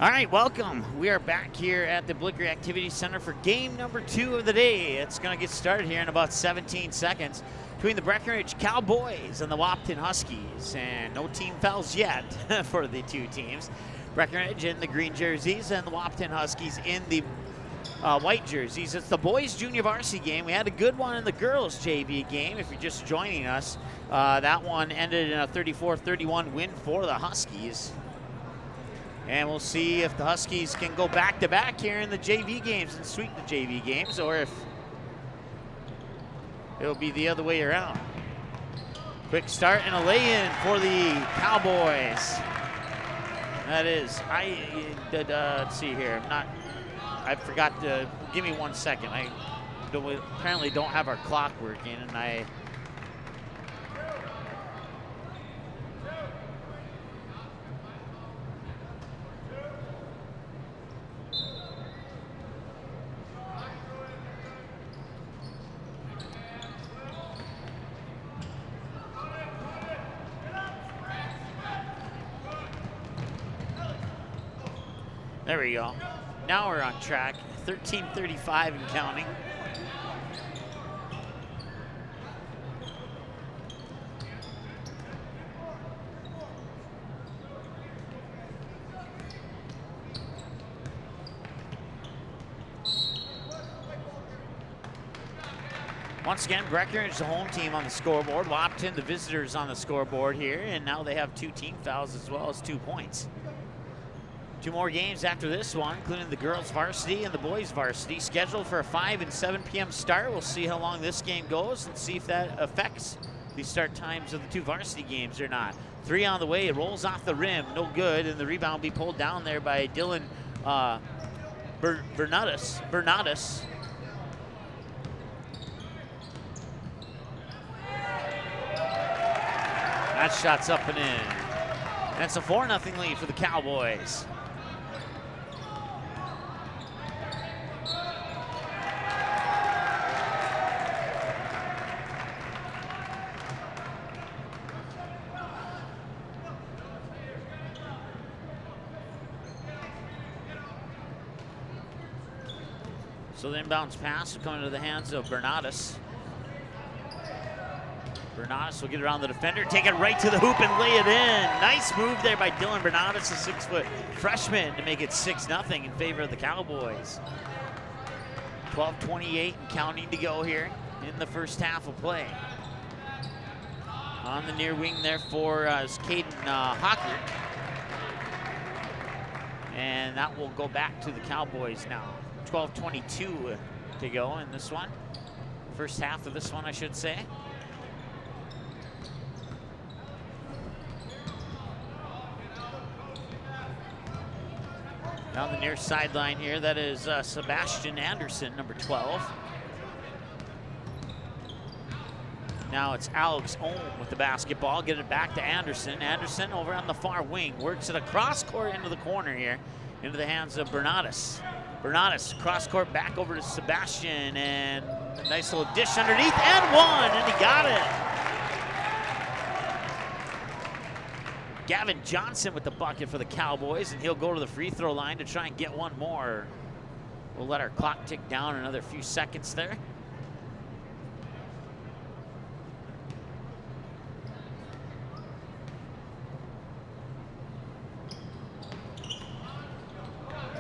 All right, welcome. We are back here at the Blicker Activity Center for game number 2 of the day. It's going to get started here in about 17 seconds between the Breckenridge Cowboys and the Wahpeton Huskies. And no team fouls yet for the two teams. Breckenridge in the green jerseys and the Wahpeton Huskies in the white jerseys. It's the boys junior varsity game. We had a good one in the girls JV game. If you're just joining us, that one ended in a 34-31 win for the Huskies. And we'll see if the Huskies can go back-to-back here in the JV games and sweep the JV games, or if it'll be the other way around. Quick start and a lay-in for the Cowboys. That is, let's see here. I forgot to, give me 1 second. We apparently don't have our clock working, and there we go. Now we're on track. 13:35 and counting. Once again, Breckenridge, the home team on the scoreboard. Wahpeton, the visitors on the scoreboard here, and now they have 2 team fouls as well as 2 points. 2 more games after this one, including the girls varsity and the boys varsity, scheduled for a 5 and 7 p.m. start. We'll see how long this game goes and see if that affects the start times of the 2 varsity games or not. 3 on the way, it rolls off the rim, no good, and the rebound will be pulled down there by Dylan Bernatus. That shot's up and in. That's a 4-0 lead for the Cowboys. So the inbounds pass will come into the hands of Bernatus. Bernatus will get around the defender, take it right to the hoop and lay it in. Nice move there by Dylan Bernatus, a 6-foot freshman, to make it 6-0 in favor of the Cowboys. 12:28 and counting to go here in the first half of play. On the near wing there for Caden Hocker. And that will go back to the Cowboys now. 12:22 to go in this one. First half of this one, I should say. Down the near sideline here, that is Sebastian Anderson, number 12. Now it's Alex Ohm with the basketball, get it back to Anderson. Anderson over on the far wing, works it across court into the corner here, into the hands of Bernatus. Bernatus, cross court back over to Sebastian, and a nice little dish underneath, and one, and he got it. Gavin Johnson with the bucket for the Cowboys, and he'll go to the free throw line to try and get one more. We'll let our clock tick down another few seconds there.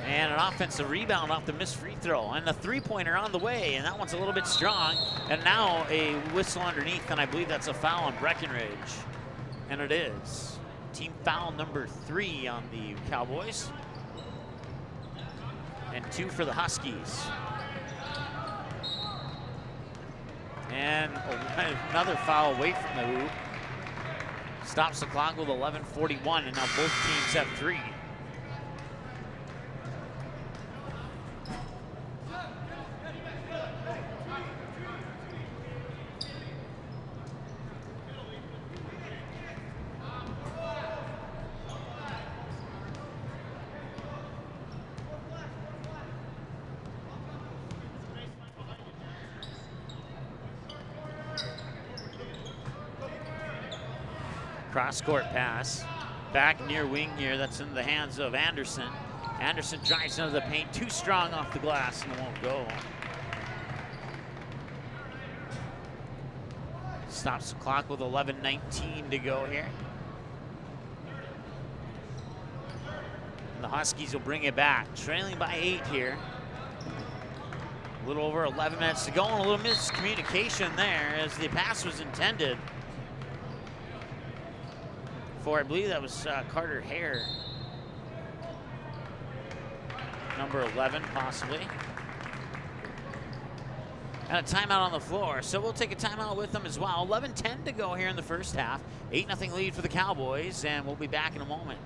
And an offensive rebound off the missed free throw, and the 3-pointer on the way, and that one's a little bit strong. And now a whistle underneath, and I believe that's a foul on Breckenridge. And it is. Team foul number 3 on the Cowboys. And 2 for the Huskies. And another foul away from the hoop. Stops the clock with 11:41, and now both teams have 3. Cross-court pass. Back near wing here, that's in the hands of Anderson. Anderson drives into the paint, too strong off the glass and won't go. Stops the clock with 11:19 to go here. And the Huskies will bring it back, trailing by 8 here. A little over 11 minutes to go, and a little miscommunication there as the pass was intended for, I believe that was Carter Hare. Number 11, possibly. And a timeout on the floor, so we'll take a timeout with them as well. 11:10 to go here in the first half. 8-0 lead for the Cowboys, and we'll be back in a moment.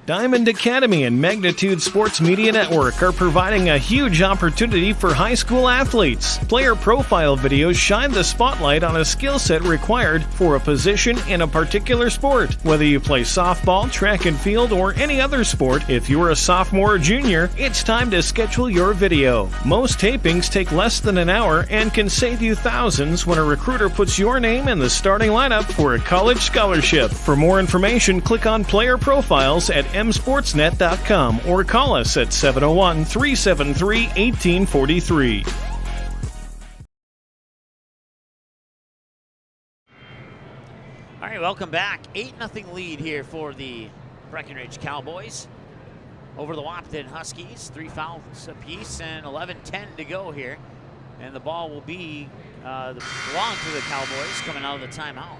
Diamond Academy and Magnitude Sports Media Network are providing a huge opportunity for high school athletes. Player profile videos shine the spotlight on a skill set required for a position in a particular sport. Whether you play softball, track and field, or any other sport, if you're a sophomore or junior, it's time to schedule your video. Most tapings take less than an hour and can save you thousands when a recruiter puts your name in the starting lineup for a college scholarship. For more information, click on Player Profiles at msportsnet.com or call us at 701-373-1843. All right, welcome back. 8-0 lead here for the Breckenridge Cowboys over the Wahpeton Huskies. 3 fouls apiece and 11:10 to go here. And the ball will be belong to the Cowboys coming out of the timeout.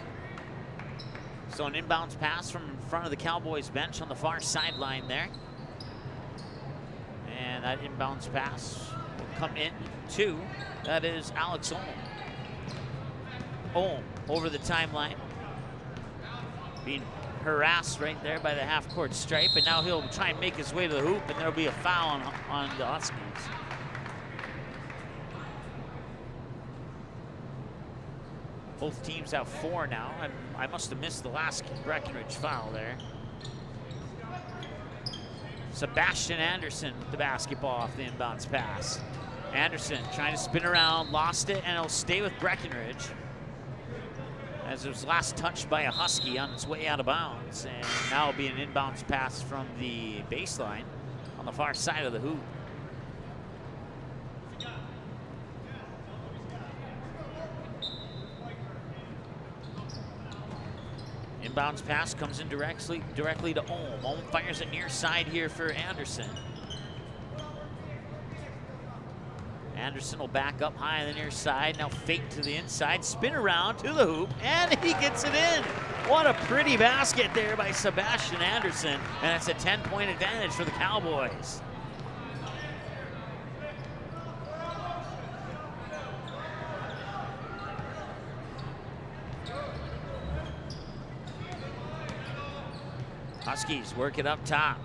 So an inbounds pass from in front of the Cowboys bench on the far sideline there. And that inbounds pass will come in to, that is Alex Ohm. Ohm over the timeline. Being harassed right there by the half-court stripe, and now he'll try and make his way to the hoop, and there'll be a foul on the Huskies. Both teams have 4 now, and I must have missed the last Breckenridge foul there. Sebastian Anderson with the basketball off the inbounds pass. Anderson trying to spin around, lost it, and it'll stay with Breckenridge as it was last touched by a Husky on its way out of bounds. And now it'll be an inbounds pass from the baseline on the far side of the hoop. Inbounds pass comes in directly to Ohm. Ohm fires it near side here for Anderson. Anderson will back up high on the near side. Now fake to the inside, spin around to the hoop, and he gets it in. What a pretty basket there by Sebastian Anderson, and it's a 10-point advantage for the Cowboys. Huskies work it up top.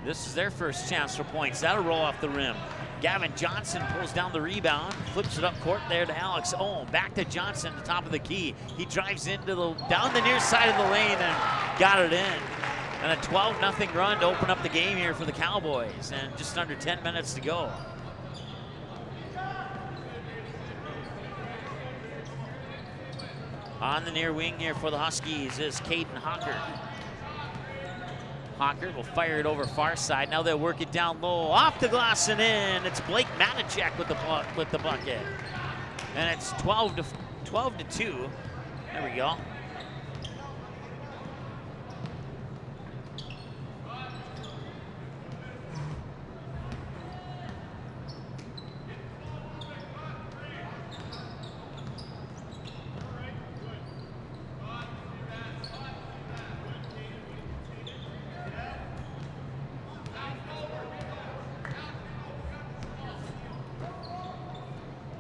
This is their first chance for points. That'll roll off the rim. Gavin Johnson pulls down the rebound, flips it up court there to Alex Ohm. Back to Johnson, the top of the key. He drives down the near side of the lane and got it in. And a 12-0 run to open up the game here for the Cowboys, and just under 10 minutes to go. On the near wing here for the Huskies is Caden Hawker. Hawker will fire it over far side. Now they'll work it down low, off the glass and in. It's Blake Matichek with the bucket, and it's 12 to 2. There we go.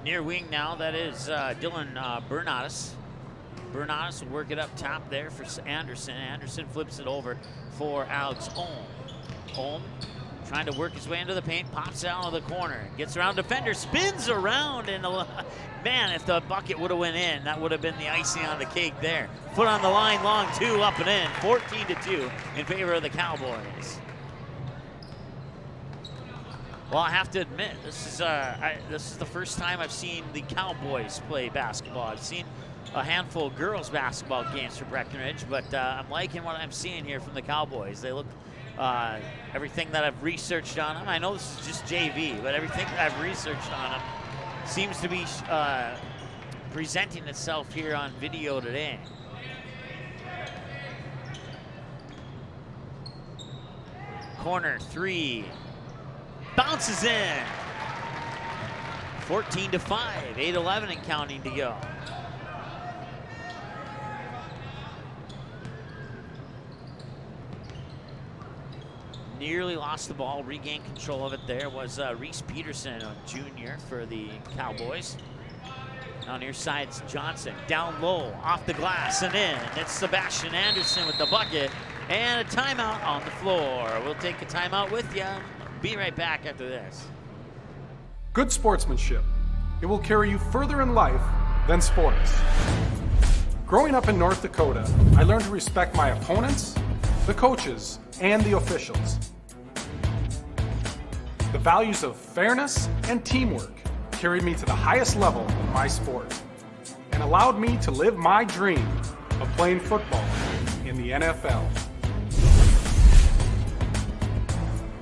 Near wing now, that is Dylan Bernatus. Bernatus will work it up top there for Anderson. Anderson flips it over for Alex Ohm. Ohm trying to work his way into the paint, pops out of the corner, gets around defender, spins around, and man, if the bucket would have went in, that would have been the icing on the cake there. Foot on the line, long two, up and in, 14-2 in favor of the Cowboys. Well, I have to admit, this is the first time I've seen the Cowboys play basketball. I've seen a handful of girls basketball games for Breckenridge, but I'm liking what I'm seeing here from the Cowboys. They look, everything that I've researched on them, I know this is just JV, but everything that I've researched on them seems to be presenting itself here on video today. Corner three, bounces in. 14-5, 8:11 and counting to go. Nearly lost the ball, regained control of it there was Reese Peterson, a junior for the Cowboys. Now near side's Johnson, down low, off the glass and in. It's Sebastian Anderson with the bucket and a timeout on the floor. We'll take a timeout with you. Be right back after this. Good sportsmanship. It will carry you further in life than sports. Growing up in North Dakota, I learned to respect my opponents, the coaches, and the officials. The values of fairness and teamwork carried me to the highest level of my sport and allowed me to live my dream of playing football in the NFL.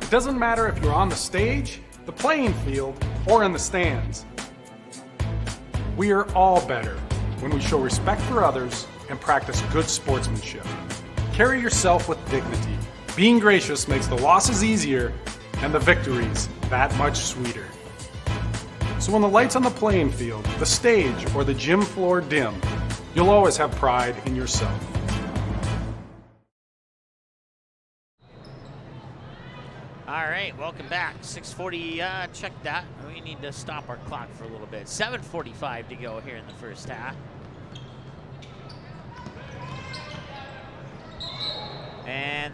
It doesn't matter if you're on the stage, the playing field, or in the stands. We are all better when we show respect for others and practice good sportsmanship. Carry yourself with dignity. Being gracious makes the losses easier and the victories that much sweeter. So when the lights on the playing field, the stage, or the gym floor dim, you'll always have pride in yourself. All right, welcome back. 6:40, check that. We need to stop our clock for a little bit. 7:45 to go here in the first half. And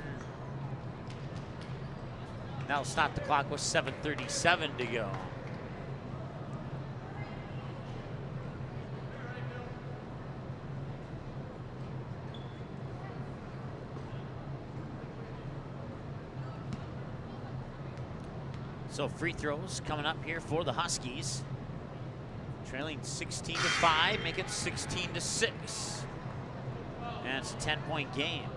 now stop the clock with 7:37 to go. So free throws coming up here for the Huskies. Trailing 16-5, make it 16-6. And it's a 10-point game.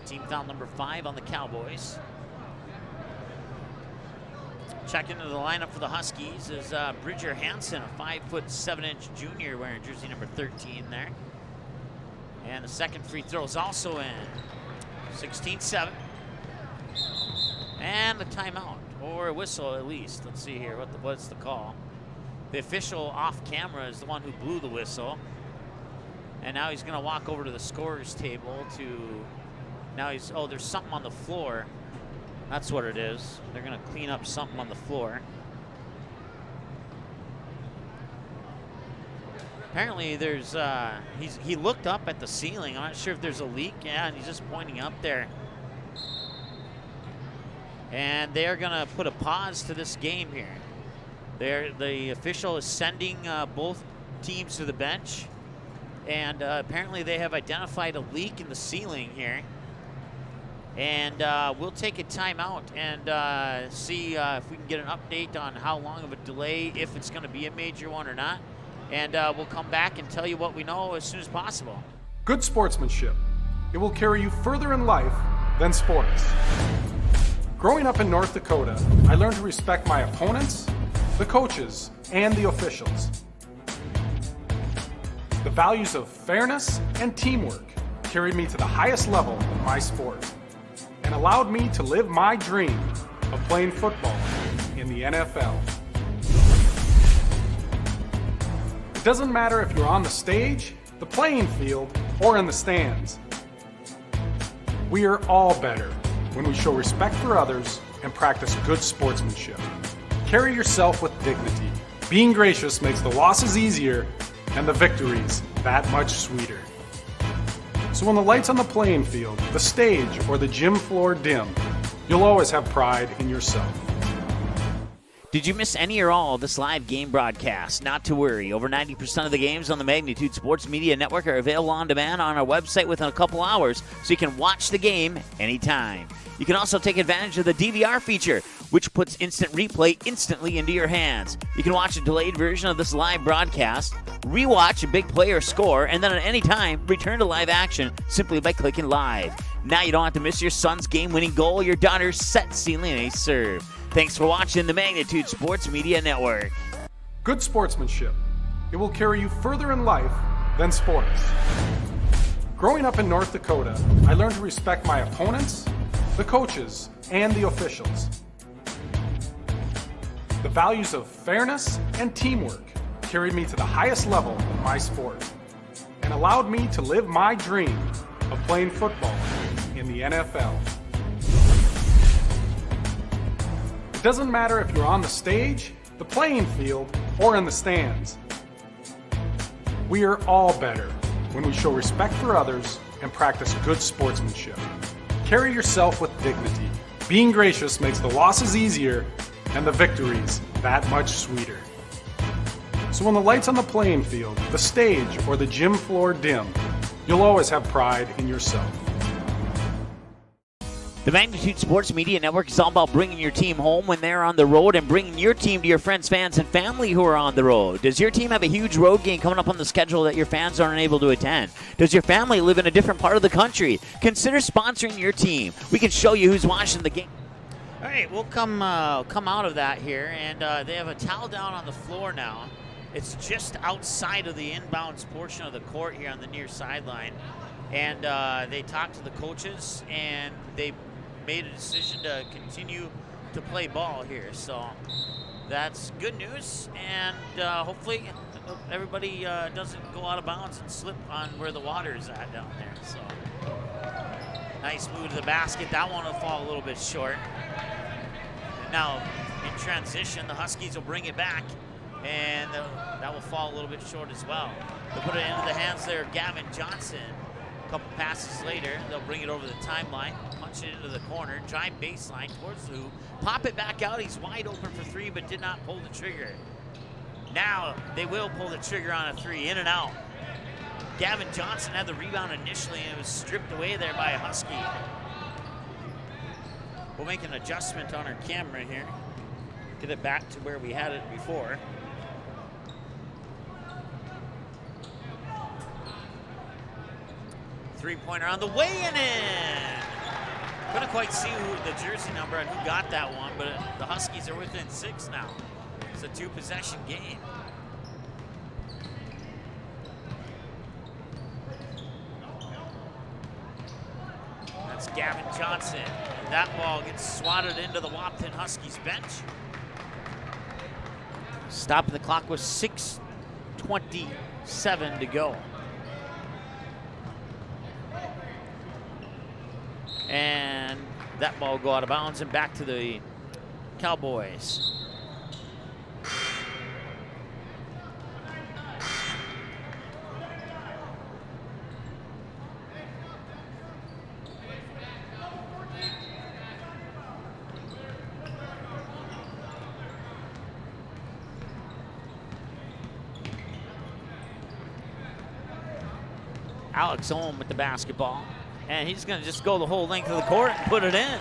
Team foul number 5 on the Cowboys. Check into the lineup for the Huskies is Bridger Hansen, a 5'7" junior wearing jersey number 13 there. And the second free throw is also in. 16-7. And a timeout, or a whistle at least. Let's see here, what's the call? The official off camera is the one who blew the whistle. And now he's gonna walk over to the scorer's table to, now he's, oh, there's something on the floor. That's what it is. They're gonna clean up something on the floor. Apparently there's, he looked up at the ceiling. I'm not sure if there's a leak. Yeah, and he's just pointing up there. And they're gonna put a pause to this game here. The official is sending both teams to the bench. And apparently they have identified a leak in the ceiling here. And we'll take a timeout and see if we can get an update on how long of a delay, if it's gonna be a major one or not. And we'll come back and tell you what we know as soon as possible. Good sportsmanship. It will carry you further in life than sports. Growing up in North Dakota, I learned to respect my opponents, the coaches, and the officials. The values of fairness and teamwork carried me to the highest level of my sport and allowed me to live my dream of playing football in the NFL. It doesn't matter if you're on the stage, the playing field, or in the stands. We are all better when we show respect for others and practice good sportsmanship. Carry yourself with dignity. Being gracious makes the losses easier and the victories that much sweeter. So when the lights on the playing field, the stage, or the gym floor dim, you'll always have pride in yourself. Did you miss any or all of this live game broadcast? Not to worry. Over 90% of the games on the Magnitude Sports Media Network are available on demand on our website within a couple hours, so you can watch the game anytime. You can also take advantage of the DVR feature, which puts instant replay instantly into your hands. You can watch a delayed version of this live broadcast, rewatch a big play or score, and then at any time, return to live action simply by clicking live. Now you don't have to miss your son's game-winning goal, your daughter's set sealing ace serve. Thanks for watching the Magnitude Sports Media Network. Good sportsmanship. It will carry you further in life than sports. Growing up in North Dakota, I learned to respect my opponents, the coaches, and the officials. The values of fairness and teamwork carried me to the highest level of my sport and allowed me to live my dream of playing football in the NFL. It doesn't matter if you're on the stage, the playing field, or in the stands. We are all better when we show respect for others and practice good sportsmanship. Carry yourself with dignity. Being gracious makes the losses easier and the victories that much sweeter. So when the lights on the playing field, the stage, or the gym floor dim, you'll always have pride in yourself. The Magnitude Sports Media Network is all about bringing your team home when they're on the road and bringing your team to your friends, fans, and family who are on the road. Does your team have a huge road game coming up on the schedule that your fans aren't able to attend? Does your family live in a different part of the country? Consider sponsoring your team. We can show you who's watching the game. All right, we'll come out of that here, and they have a towel down on the floor now. It's just outside of the inbounds portion of the court here on the near sideline. And they talked to the coaches, and they made a decision to continue to play ball here. So that's good news, and hopefully everybody doesn't go out of bounds and slip on where the water is at down there. So nice move to the basket. That one will fall a little bit short. And now in transition, the Huskies will bring it back, and that will fall a little bit short as well. They'll put it into the hands there of Gavin Johnson. A couple passes later, they'll bring it over the timeline, punch it into the corner, drive baseline towards the hoop, pop it back out. He's wide open for three, but did not pull the trigger. Now they will pull the trigger on a three, in and out. Gavin Johnson had the rebound initially, and it was stripped away there by a Husky. We'll make an adjustment on our camera here, get it back to where we had it before. Three-pointer on the way and in. Couldn't quite see the jersey number and who got that one, but the Huskies are within 6 now. It's a 2-possession game. That's Gavin Johnson. And that ball gets swatted into the Wahpeton Huskies bench. Stopping the clock with 6:27 to go. And that ball will go out of bounds and back to the Cowboys. Alex Ohm with the basketball. And he's going to just go the whole length of the court and put it in.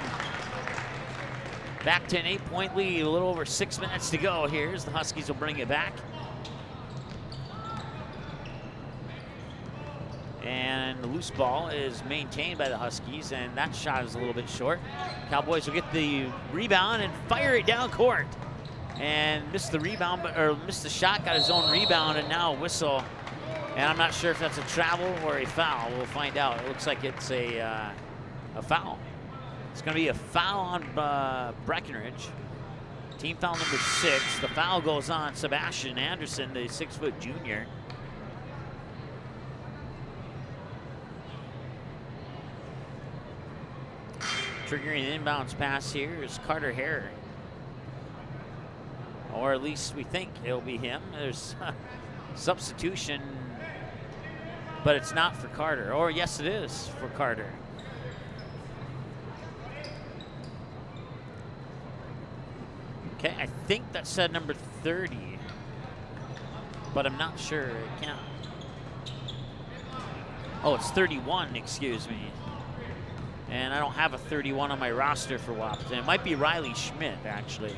Back to an 8-point lead, a little over 6 minutes to go here as the Huskies will bring it back. And the loose ball is maintained by the Huskies, and that shot is a little bit short. Cowboys will get the rebound and fire it down court. And missed the rebound, or missed the shot, got his own rebound, and now a whistle. And I'm not sure if that's a travel or a foul. We'll find out. It looks like it's a foul. It's going to be a foul on Breckenridge. Team foul number 6. The foul goes on Sebastian Anderson, the 6-foot junior. Triggering an inbounds pass here is Carter Hare. Or at least we think it'll be him. There's substitution, but it's not for Carter. Or yes, it is for Carter. Okay, I think that said number 30, but I'm not sure. It can't. Oh, it's 31, excuse me. And I don't have a 31 on my roster for Wahpeton. It might be Riley Schmidt, actually.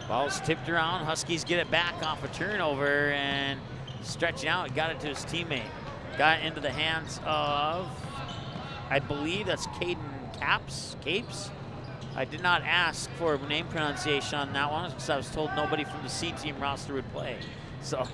Ball's tipped around. Huskies get it back off a turnover and stretching out. Got it to his teammate. Got it into the hands of, I believe that's Caden Capes. I did not ask for a name pronunciation on that one because I was told nobody from the C team roster would play. So.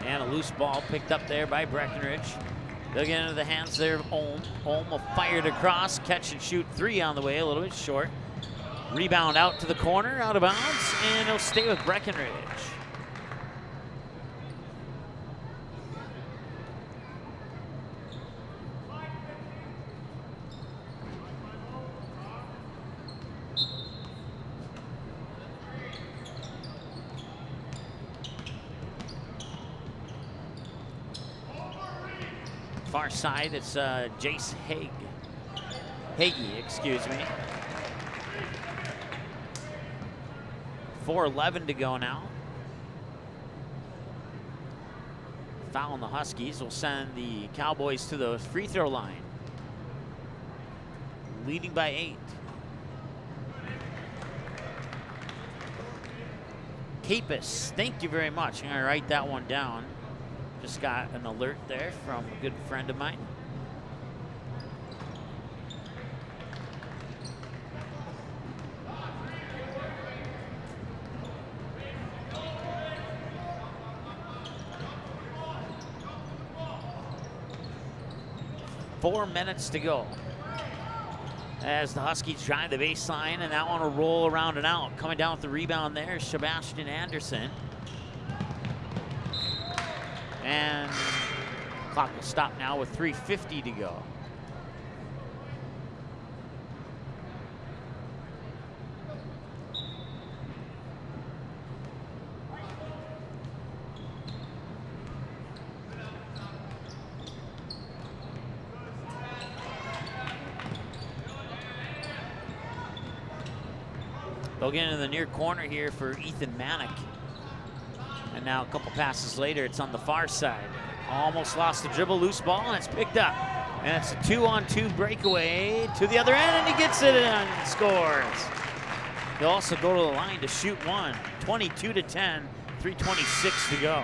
And a loose ball picked up there by Breckenridge. They'll get into the hands there of Ohm. Ohm will fire it across, catch and shoot 3 on the way, a little bit short. Rebound out to the corner, out of bounds, and he'll stay with Breckenridge. Far side, it's Jace Hagee, excuse me. 4:11 to go now. Foul on the Huskies will send the Cowboys to the free throw line. Leading by 8. Capus, thank you very much. I'm gonna write that one down. Just got an alert there from a good friend of mine. Four minutes to go as the Huskies drive the baseline, and that one will roll around and out. Coming down with the rebound there is Sebastian Anderson. And clock will stop now with 3:50 to go. They'll get into the near corner here for Ethan Manick. And now a couple passes later, it's on the far side. Almost lost the dribble, loose ball, and it's picked up. And it's a 2-on-2 breakaway to the other end, and he gets it in and scores. He'll also go to the line to shoot one. 22-10, 3:26 to go.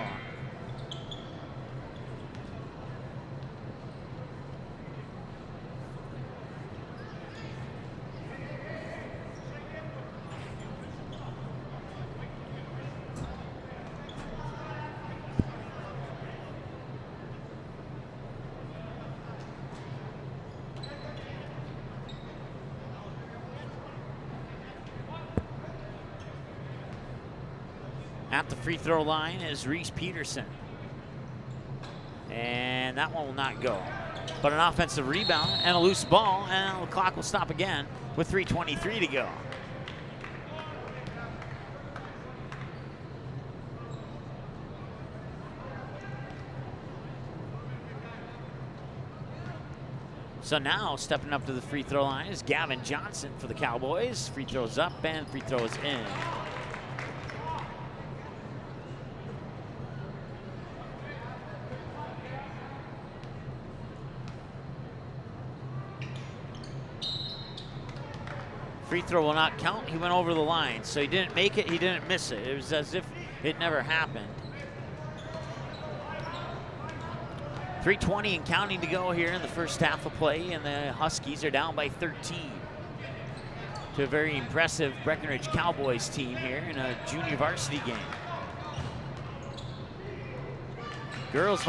At the free throw line is Reese Peterson. And that one will not go. But an offensive rebound and a loose ball, and the clock will stop again with 3:23 to go. So now stepping up to the free throw line is Gavin Johnson for the Cowboys. Free throws up and free throws in. Free throw will not count. He went over the line. So he didn't make it, he didn't miss it. It was as if it never happened. 3:20 and counting to go here in the first half of play, and the Huskies are down by 13 to a very impressive Breckenridge Cowboys team here in a junior varsity game. Girls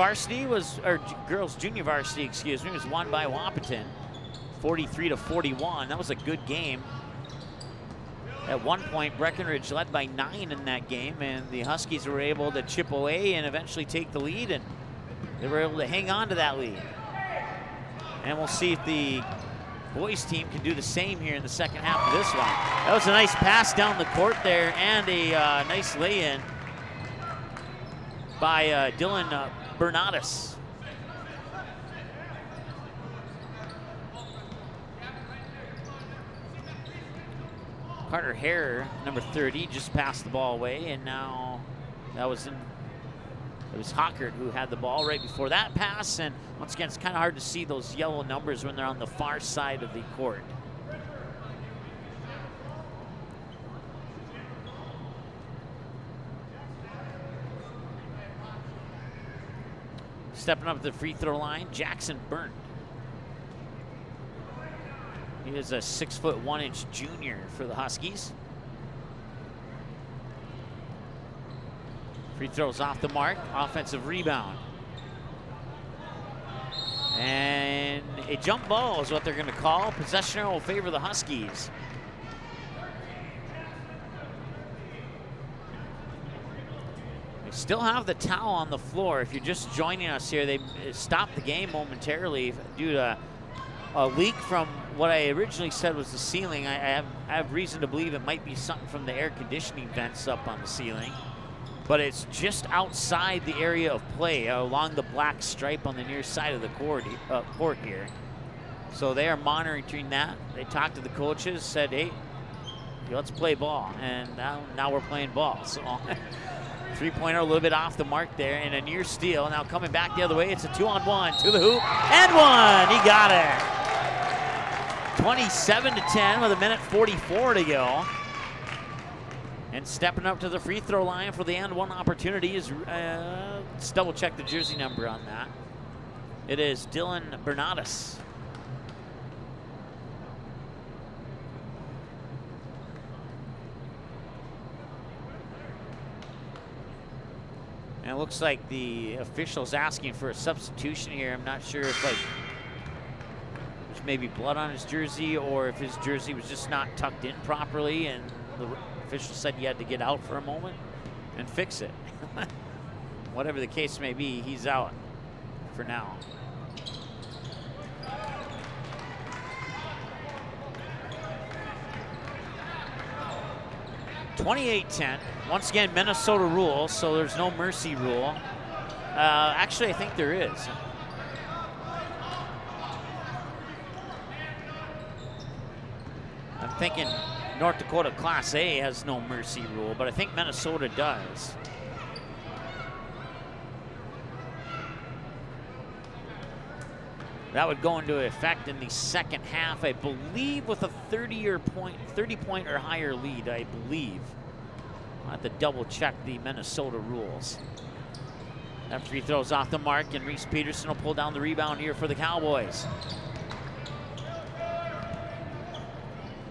junior varsity, excuse me, was won by Wahpeton, 43-41. That was a good game At one point, Breckenridge led by 9 in that game, and the Huskies were able to chip away and eventually take the lead, and they were able to hang on to that lead. And we'll see if the boys team can do the same here in the second half of this one. That was a nice pass down the court there, and a nice lay-in by Dylan Bernatus. Carter Hare, number 30, just passed the ball away, and now it was Hockert who had the ball right before that pass, and once again, it's kind of hard to see those yellow numbers when they're on the far side of the court. Stepping up to the free throw line, Jackson Burnt. He is a 6'1" junior for the Huskies. Free throws off the mark, offensive rebound. And a jump ball is what they're gonna call. Possession will favor the Huskies. They still have the towel on the floor. If you're just joining us here, they stopped the game momentarily due to a leak from what I originally said was the ceiling. I have reason to believe it might be something from the air conditioning vents up on the ceiling. But it's just outside the area of play, along the black stripe on the near side of the court here. So they are monitoring that. They talked to the coaches, said, hey, let's play ball. And now we're playing ball. So three-pointer a little bit off the mark there, and a near steal. Now coming back the other way, it's a 2-on-1 to the hoop, and one. He got it. 27-10 with 1:44 to go. And stepping up to the free throw line for the and one opportunity is, let's double check the jersey number on that. It is Dylan Bernatus. And it looks like the official's asking for a substitution here. I'm not sure if there's maybe blood on his jersey, or if his jersey was just not tucked in properly, and the official said he had to get out for a moment and fix it. Whatever the case may be, he's out for now. (28-10). Once again, Minnesota rules, so there's no mercy rule. Actually, I think there is. I'm thinking North Dakota Class A has no mercy rule, but I think Minnesota does. That would go into effect in the second half, I believe, with a 30-point or higher lead, I believe. I'll have to double check the Minnesota rules. That free throw's off the mark, and Reese Peterson will pull down the rebound here for the Cowboys.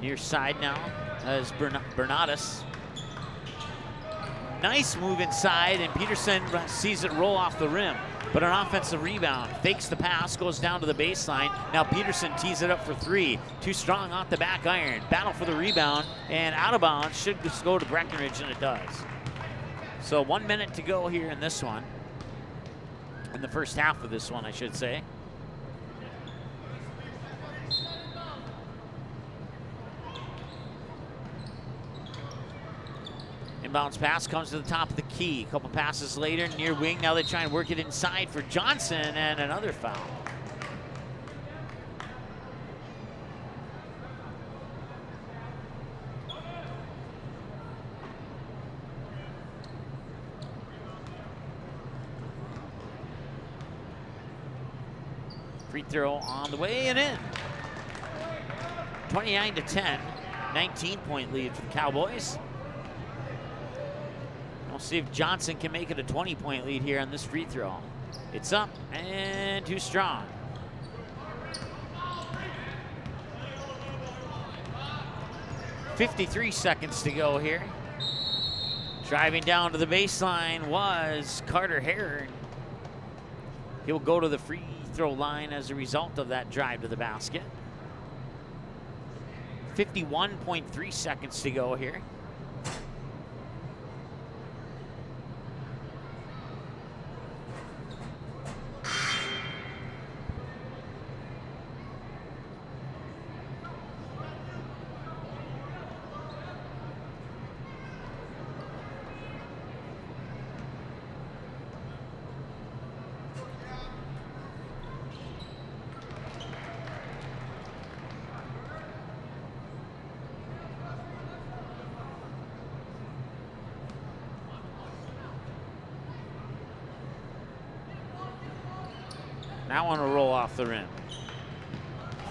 Near side now as Bernatus. Nice move inside, and Peterson sees it roll off the rim. But an offensive rebound, fakes the pass, goes down to the baseline. Now Peterson tees it up for three. Too strong off the back iron. Battle for the rebound, and out of bounds. Should just go to Breckenridge, and it does. So 1 minute to go here in this one. In the first half of this one, I should say. Inbounds pass comes to the top of the key. A couple passes later, near wing. Now they try and work it inside for Johnson, and another foul. Free throw on the way and in. 29-10, 19-point lead for the Cowboys. We'll see if Johnson can make it a 20-point lead here on this free throw. It's up and too strong. .53 seconds to go here. Driving down to the baseline was Carter Hare. He'll go to the free throw line as a result of that drive to the basket. 51.3 seconds to go here. Now on a roll off the rim.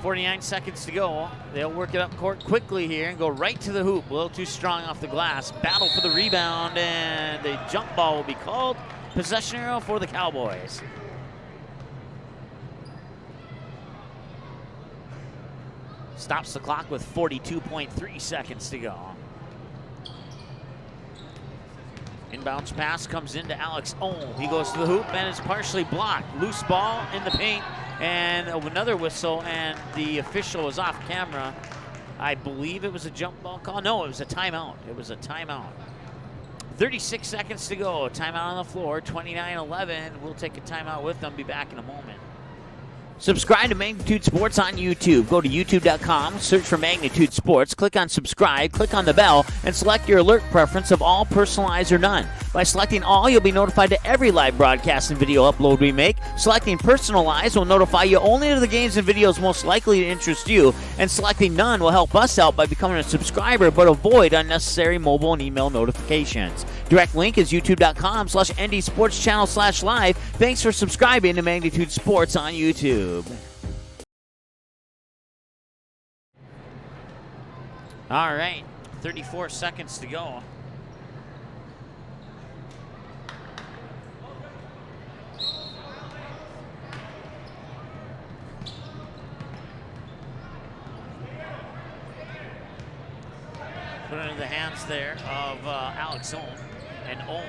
49 seconds to go. They'll work it up court quickly here and go right to the hoop. A little too strong off the glass. Battle for the rebound, and a jump ball will be called. Possession arrow for the Cowboys. Stops the clock with 42.3 seconds to go. Inbounds pass comes into Alex Ohm. He goes to the hoop and is partially blocked. Loose ball in the paint and another whistle, and the official was off camera. I believe it was a jump ball call. No, it was a timeout. It was a timeout. 36 seconds to go. Timeout on the floor. 29-11. We'll take a timeout with them. Be back in a moment. Subscribe to Magnitude Sports on YouTube. Go to youtube.com, search for Magnitude Sports, click on subscribe, click on the bell, and select your alert preference of all, personalized, or none. By selecting all, you'll be notified to every live broadcast and video upload we make. Selecting personalized will notify you only to the games and videos most likely to interest you, and selecting none will help us out by becoming a subscriber but avoid unnecessary mobile and email notifications. Direct link is youtube.com/ndsportschannel/live. Thanks for subscribing to Magnitude Sports on YouTube. All right, 34 seconds to go. Put it in the hands there of Alex Ohm. And Ohm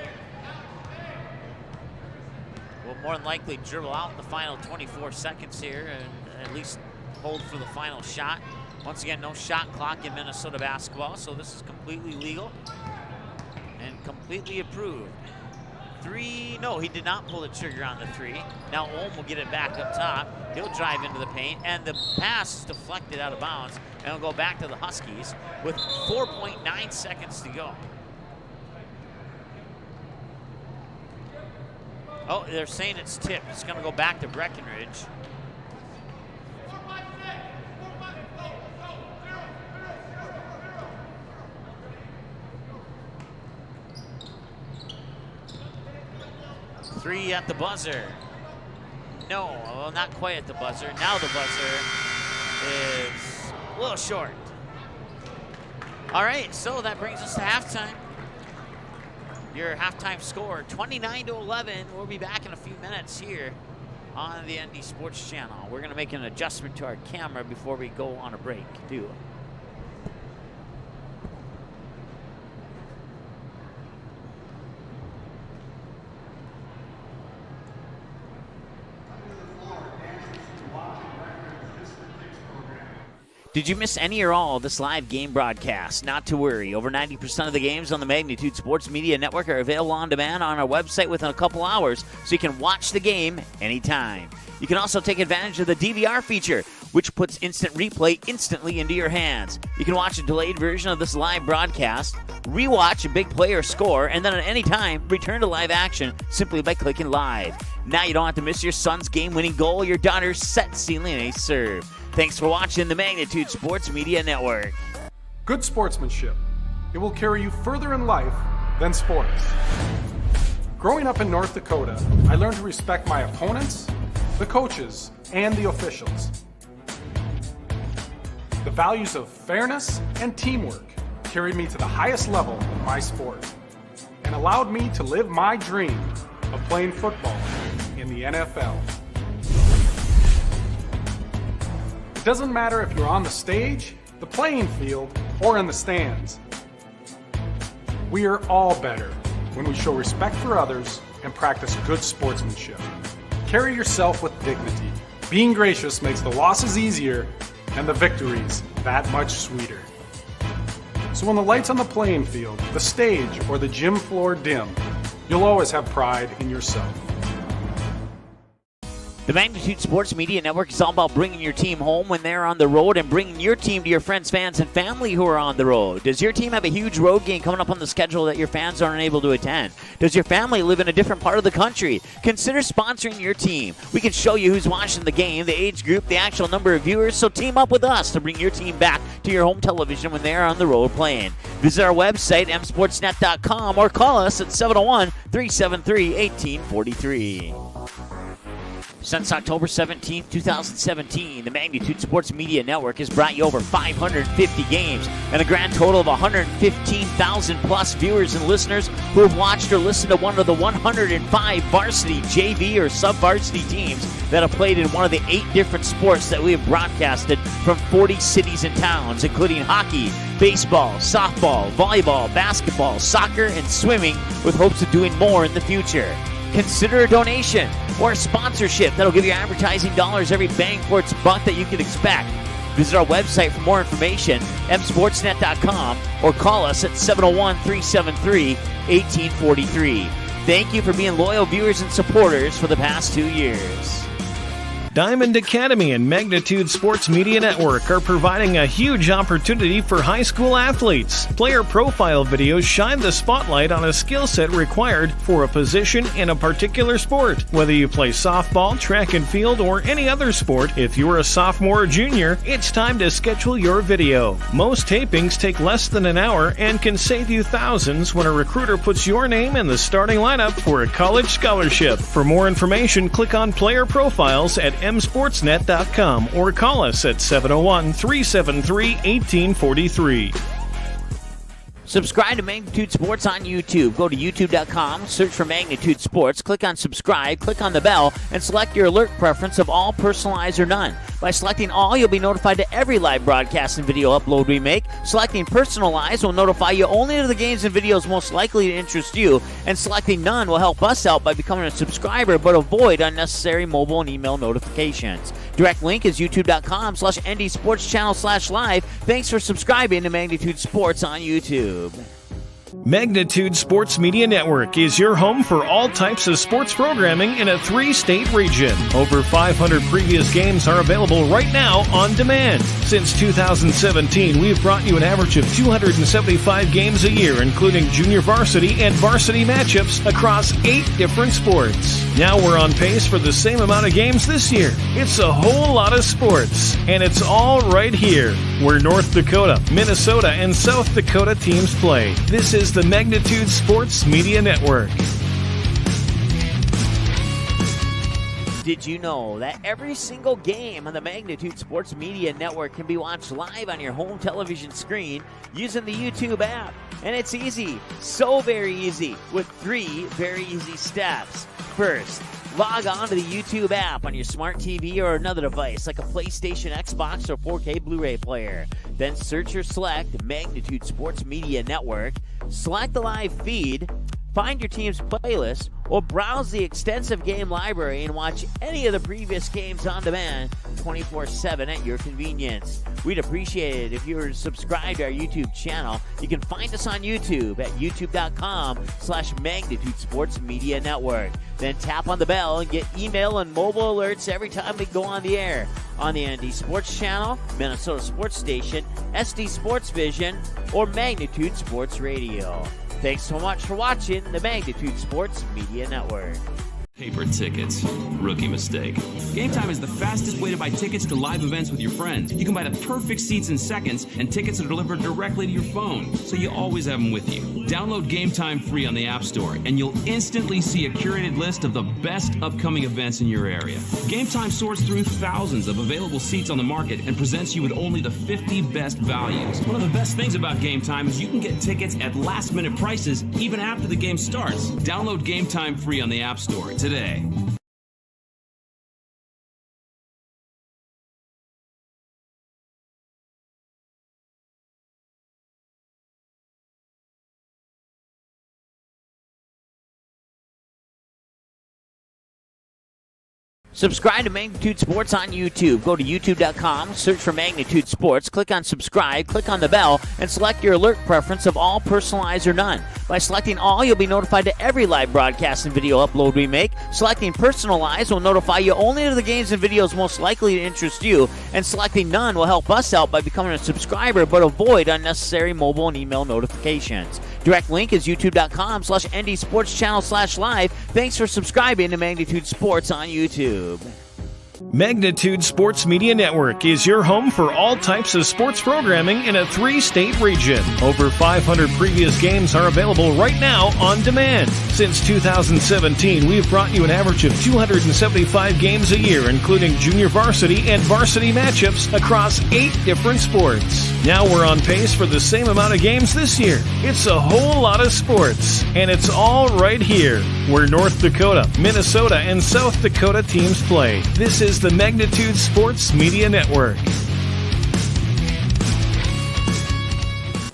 will more than likely dribble out in the final 24 seconds here and at least hold for the final shot. Once again, no shot clock in Minnesota basketball, so this is completely legal and completely approved. No, he did not pull the trigger on the three. Now Ohm will get it back up top. He'll drive into the paint, and the pass is deflected out of bounds, and it'll go back to the Huskies with 4.9 seconds to go. Oh, they're saying it's tipped. It's going to go back to Breckenridge. Three at the buzzer. No, well, not quite at the buzzer. Now the buzzer is a little short. All right, so that brings us to halftime. Your halftime score, 29-11. We'll be back in a few minutes here on the ND Sports Channel. We're going to make an adjustment to our camera before we go on a break, too. Did you miss any or all of this live game broadcast? Not to worry. Over 90% of the games on the Magnitude Sports Media Network are available on demand on our website within a couple hours, so you can watch the game anytime. You can also take advantage of the DVR feature, which puts instant replay instantly into your hands. You can watch a delayed version of this live broadcast, rewatch a big play or score, and then at any time, return to live action simply by clicking live. Now you don't have to miss your son's game-winning goal or your daughter's set sealing a serve. Thanks for watching the Magnitude Sports Media Network. Good sportsmanship. It will carry you further in life than sports. Growing up in North Dakota, I learned to respect my opponents, the coaches, and the officials. The values of fairness and teamwork carried me to the highest level of my sport and allowed me to live my dream of playing football in the NFL. It doesn't matter if you're on the stage, the playing field, or in the stands. We are all better when we show respect for others and practice good sportsmanship. Carry yourself with dignity. Being gracious makes the losses easier and the victories that much sweeter. So when the lights on the playing field, the stage, or the gym floor dim, you'll always have pride in yourself. The Magnitude Sports Media Network is all about bringing your team home when they're on the road and bringing your team to your friends, fans, and family who are on the road. Does your team have a huge road game coming up on the schedule that your fans aren't able to attend? Does your family live in a different part of the country? Consider sponsoring your team. We can show you who's watching the game, the age group, the actual number of viewers, so team up with us to bring your team back to your home television when they're on the road playing. Visit our website, msportsnet.com, or call us at 701-373-1843. Since October 17, 2017, the Magnitude Sports Media Network has brought you over 550 games and a grand total of 115,000 plus viewers and listeners who have watched or listened to one of the 105 varsity, JV, or sub-varsity teams that have played in one of the 8 different sports that we have broadcasted from 40 cities and towns, including hockey, baseball, softball, volleyball, basketball, soccer, and swimming, with hopes of doing more in the future. Consider a donation or a sponsorship that'll give you advertising dollars every bang for its buck that you can expect. Visit our website for more information, msportsnet.com, or call us at 701-373-1843. Thank you for being loyal viewers and supporters for the past 2 years. Diamond Academy and Magnitude Sports Media Network are providing a huge opportunity for high school athletes. Player profile videos shine the spotlight on a skill set required for a position in a particular sport. Whether you play softball, track and field, or any other sport, if you're a sophomore or junior, it's time to schedule your video. Most tapings take less than an hour and can save you thousands when a recruiter puts your name in the starting lineup for a college scholarship. For more information, click on Player Profiles at msportsnet.com or call us at 701-373-1843. Subscribe to Magnitude Sports on YouTube. Go to youtube.com, search for Magnitude Sports, click on subscribe, click on the bell, and select your alert preference of all, personalized, or none. By selecting all, you'll be notified to every live broadcast and video upload we make. Selecting personalized will notify you only to the games and videos most likely to interest you, and selecting none will help us out by becoming a subscriber but avoid unnecessary mobile and email notifications. Direct link is youtube.com/ndsportschannel/live. Thanks for subscribing to Magnitude Sports on YouTube. Magnitude Sports Media Network is your home for all types of sports programming in a 3-state region. Over 500 previous games are available right now on demand. Since 2017, we've brought you an average of 275 games a year, including junior varsity and varsity matchups across 8 different sports. Now we're on pace for the same amount of games this year. It's a whole lot of sports, and it's all right here, where North Dakota, Minnesota, and South Dakota teams play. This is the Magnitude Sports Media Network. Did you know that every single game on the Magnitude Sports Media Network can be watched live on your home television screen using the YouTube app? And it's easy, so very easy, with 3 very easy steps. First, log on to the YouTube app on your smart TV or another device like a PlayStation, Xbox, or 4K Blu-ray player. Then search or select Magnitude Sports Media Network, select the live feed, find your team's playlist, or browse the extensive game library and watch any of the previous games on demand 24/7 at your convenience. We'd appreciate it if you were to subscribe to our YouTube channel. You can find us on YouTube at youtube.com/Magnitude Sports Media Network. Then tap on the bell and get email and mobile alerts every time we go on the air. On the ND Sports Channel, Minnesota Sports Station, SD Sports Vision, or Magnitude Sports Radio. Thanks so much for watching the Magnitude Sports Media Network. Paper tickets. Rookie mistake. Game Time is the fastest way to buy tickets to live events with your friends. You can buy the perfect seats in seconds, and tickets are delivered directly to your phone, so you always have them with you. Download Game Time free on the App Store, and you'll instantly see a curated list of the best upcoming events in your area. Game Time sorts through thousands of available seats on the market and presents you with only the 50 best values. One of the best things about Game Time is you can get tickets at last-minute prices even after the game starts. Download Game Time free on the App Store today. Subscribe to Magnitude Sports on YouTube. Go to youtube.com, search for Magnitude Sports, click on subscribe, click on the bell, and select your alert preference of all, personalized, or none. By selecting all, you'll be notified to every live broadcast and video upload we make. Selecting personalized will notify you only to the games and videos most likely to interest you, and selecting none will help us out by becoming a subscriber but avoid unnecessary mobile and email notifications. Direct link is youtube.com/ndsportschannel/live. Thanks for subscribing to Magnitude Sports on YouTube. Magnitude Sports Media Network is your home for all types of sports programming in a 3-state region. Over 500 previous games are available right now on demand. Since 2017, we've brought you an average of 275 games a year, including junior varsity and varsity matchups across 8 different sports. Now we're on pace for the same amount of games this year. It's a whole lot of sports, and it's all right here, where North Dakota, Minnesota, and South Dakota teams play. This is the Magnitude Sports Media Network.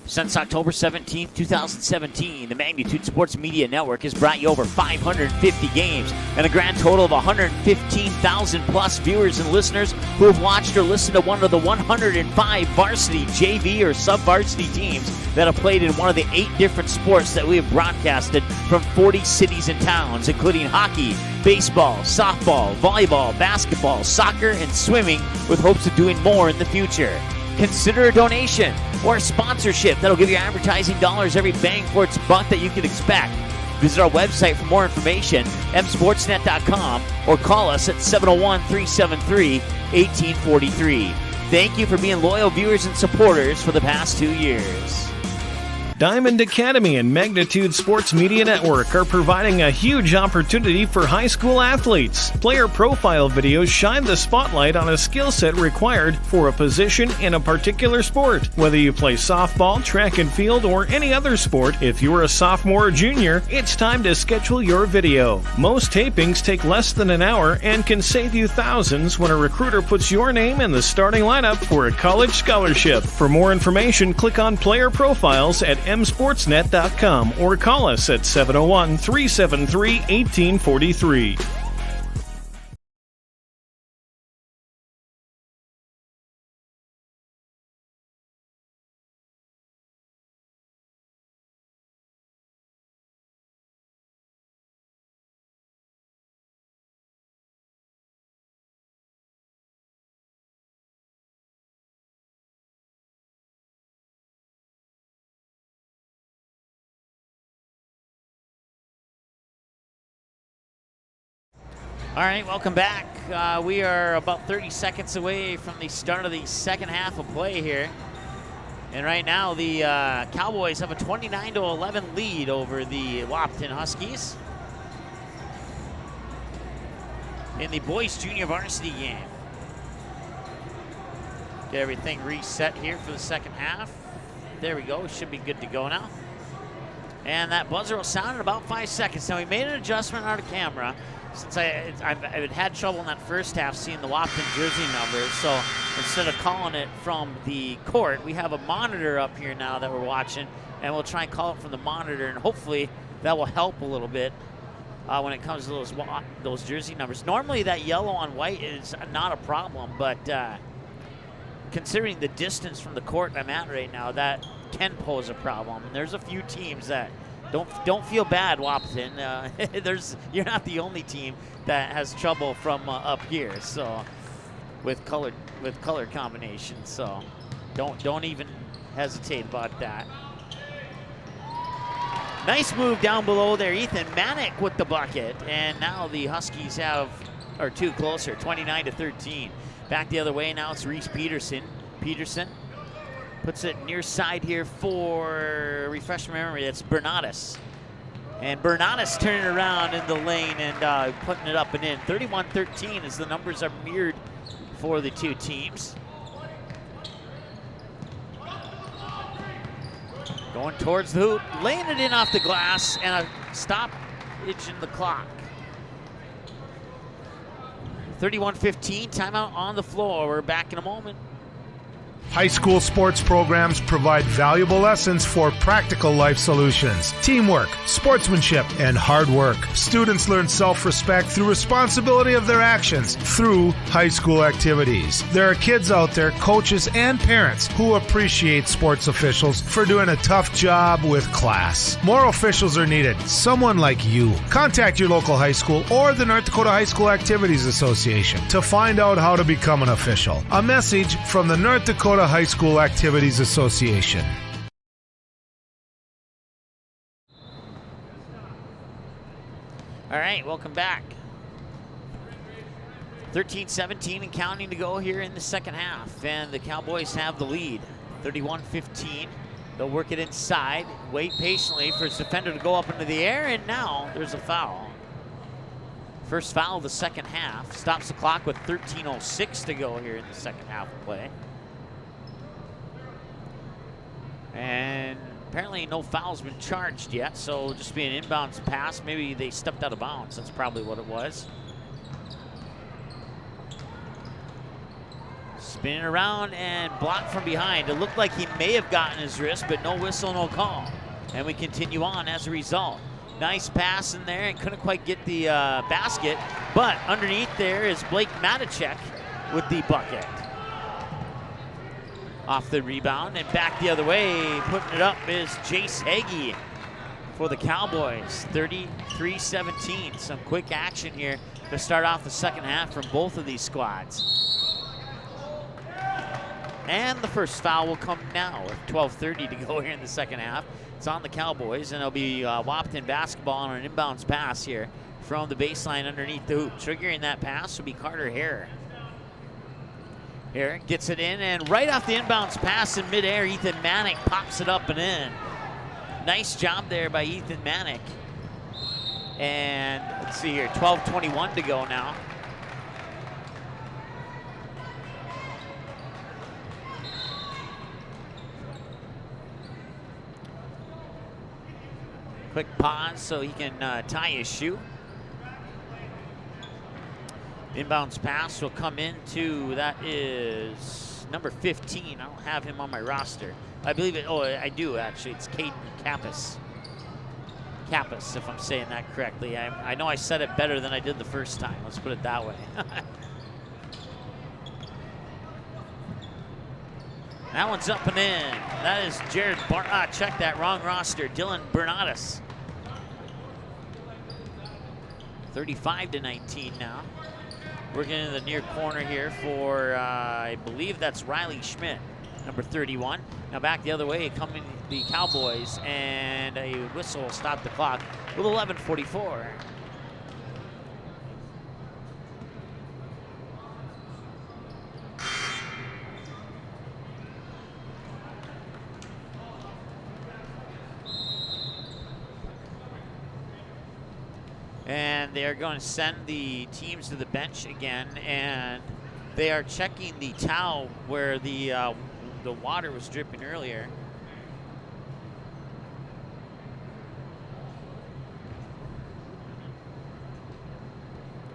Since October 17, 2017, the Magnitude Sports Media Network has brought you over 550 games and a grand total of 115,000 plus viewers and listeners who have watched or listened to one of the 105 varsity, JV, or sub-varsity teams that have played in one of the 8 different sports that we have broadcasted from 40 cities and towns, including hockey, baseball, softball, volleyball, basketball, soccer, and swimming, with hopes of doing more in the future. Consider a donation or a sponsorship that'll give your advertising dollars every bang for its buck that you can expect. Visit our website for more information, msportsnet.com, or call us at 701-373-1843. Thank you for being loyal viewers and supporters for the past 2 years. Diamond Academy and Magnitude Sports Media Network are providing a huge opportunity for high school athletes. Player profile videos shine the spotlight on a skill set required for a position in a particular sport. Whether you play softball, track and field, or any other sport, if you're a sophomore or junior, it's time to schedule your video. Most tapings take less than an hour and can save you thousands when a recruiter puts your name in the starting lineup for a college scholarship. For more information, click on Player Profiles at msportsnet.com or call us at 701-373-1843. All right, welcome back. We are about 30 seconds away from the start of the second half of play here. And right now, the Cowboys have a 29-11 lead over the Wahpeton Huskies in the boys junior varsity game. Get everything reset here for the second half. There we go. Should be good to go now. And that buzzer will sound in about 5 seconds. Now, we made an adjustment on the camera since I've had trouble in that first half seeing the Wahpeton jersey numbers. So instead of calling it from the court, we have a monitor up here now that we're watching, and we'll try and call it from the monitor, and hopefully that will help a little bit when it comes to those jersey numbers. Normally that yellow on white is not a problem, but considering the distance from the court I'm at right now, that can pose a problem. And there's a few teams that don't feel bad, Wahpeton. You're not the only team that has trouble from up here. So with color combinations. So don't even hesitate about that. Nice move down below there, Ethan Manick with the bucket, and now the Huskies are two closer, 29-13. Back the other way now. It's Reese Peterson. Peterson puts it near side here for, refresh my memory, that's Bernatis. And Bernatis turning around in the lane and putting it up and in. 31-13 as the numbers are mirrored for the two teams. Going towards the hoop, laying it in off the glass, and a stoppage in the clock. 31-15, timeout on the floor. We're back in a moment. High school sports programs provide valuable lessons for practical life solutions, teamwork, sportsmanship, and hard work. Students learn self-respect through responsibility of their actions through high school activities. There are kids out there, coaches and parents, who appreciate sports officials for doing a tough job with class. More officials are needed, someone like you. Contact your local high school or the North Dakota High School Activities Association to find out how to become an official. A message from the North Dakota High School Activities Association. All right, welcome back. 13-17 and counting to go here in the second half, and the Cowboys have the lead, 31-15. They'll work it inside, wait patiently for his defender to go up into the air, and now there's a foul. First foul of the second half. Stops the clock with 13:06 to go here in the second half of play. And apparently no foul's been charged yet, so it'll just be an inbounds pass. Maybe they stepped out of bounds. That's probably what it was. Spinning around and blocked from behind. It looked like he may have gotten his wrist, but no whistle, no call. And we continue on as a result. Nice pass in there and couldn't quite get the basket, but underneath there is Blake Matacek with the bucket. Off the rebound and back the other way, putting it up is Jace Hagee for the Cowboys, 33-17. Some quick action here to start off the second half from both of these squads. And the first foul will come now with 12:30 to go here in the second half. It's on the Cowboys, and it'll be Wahpeton basketball on an inbounds pass here from the baseline underneath the hoop. Triggering that pass will be Carter Hare. Hare gets it in, and right off the inbounds pass in midair, Ethan Manick pops it up and in. Nice job there by Ethan Manick. And let's see here, 12:21 to go now. Quick pause so he can tie his shoe. Inbounds pass will come into, that is number 15. I don't have him on my roster. I believe it, oh, I do actually. It's Caden Kappas. Kappas, if I'm saying that correctly. I know I said it better than I did the first time. Let's put it that way. That one's up and in. That is Jared check that, wrong roster. Dylan Bernatus. 35-19 now. Working in the near corner here for, I believe that's Riley Schmidt, number 31. Now back the other way, coming the Cowboys, and a whistle will stop the clock with 11:44. And they are going to send the teams to the bench again, and they are checking the towel where the water was dripping earlier.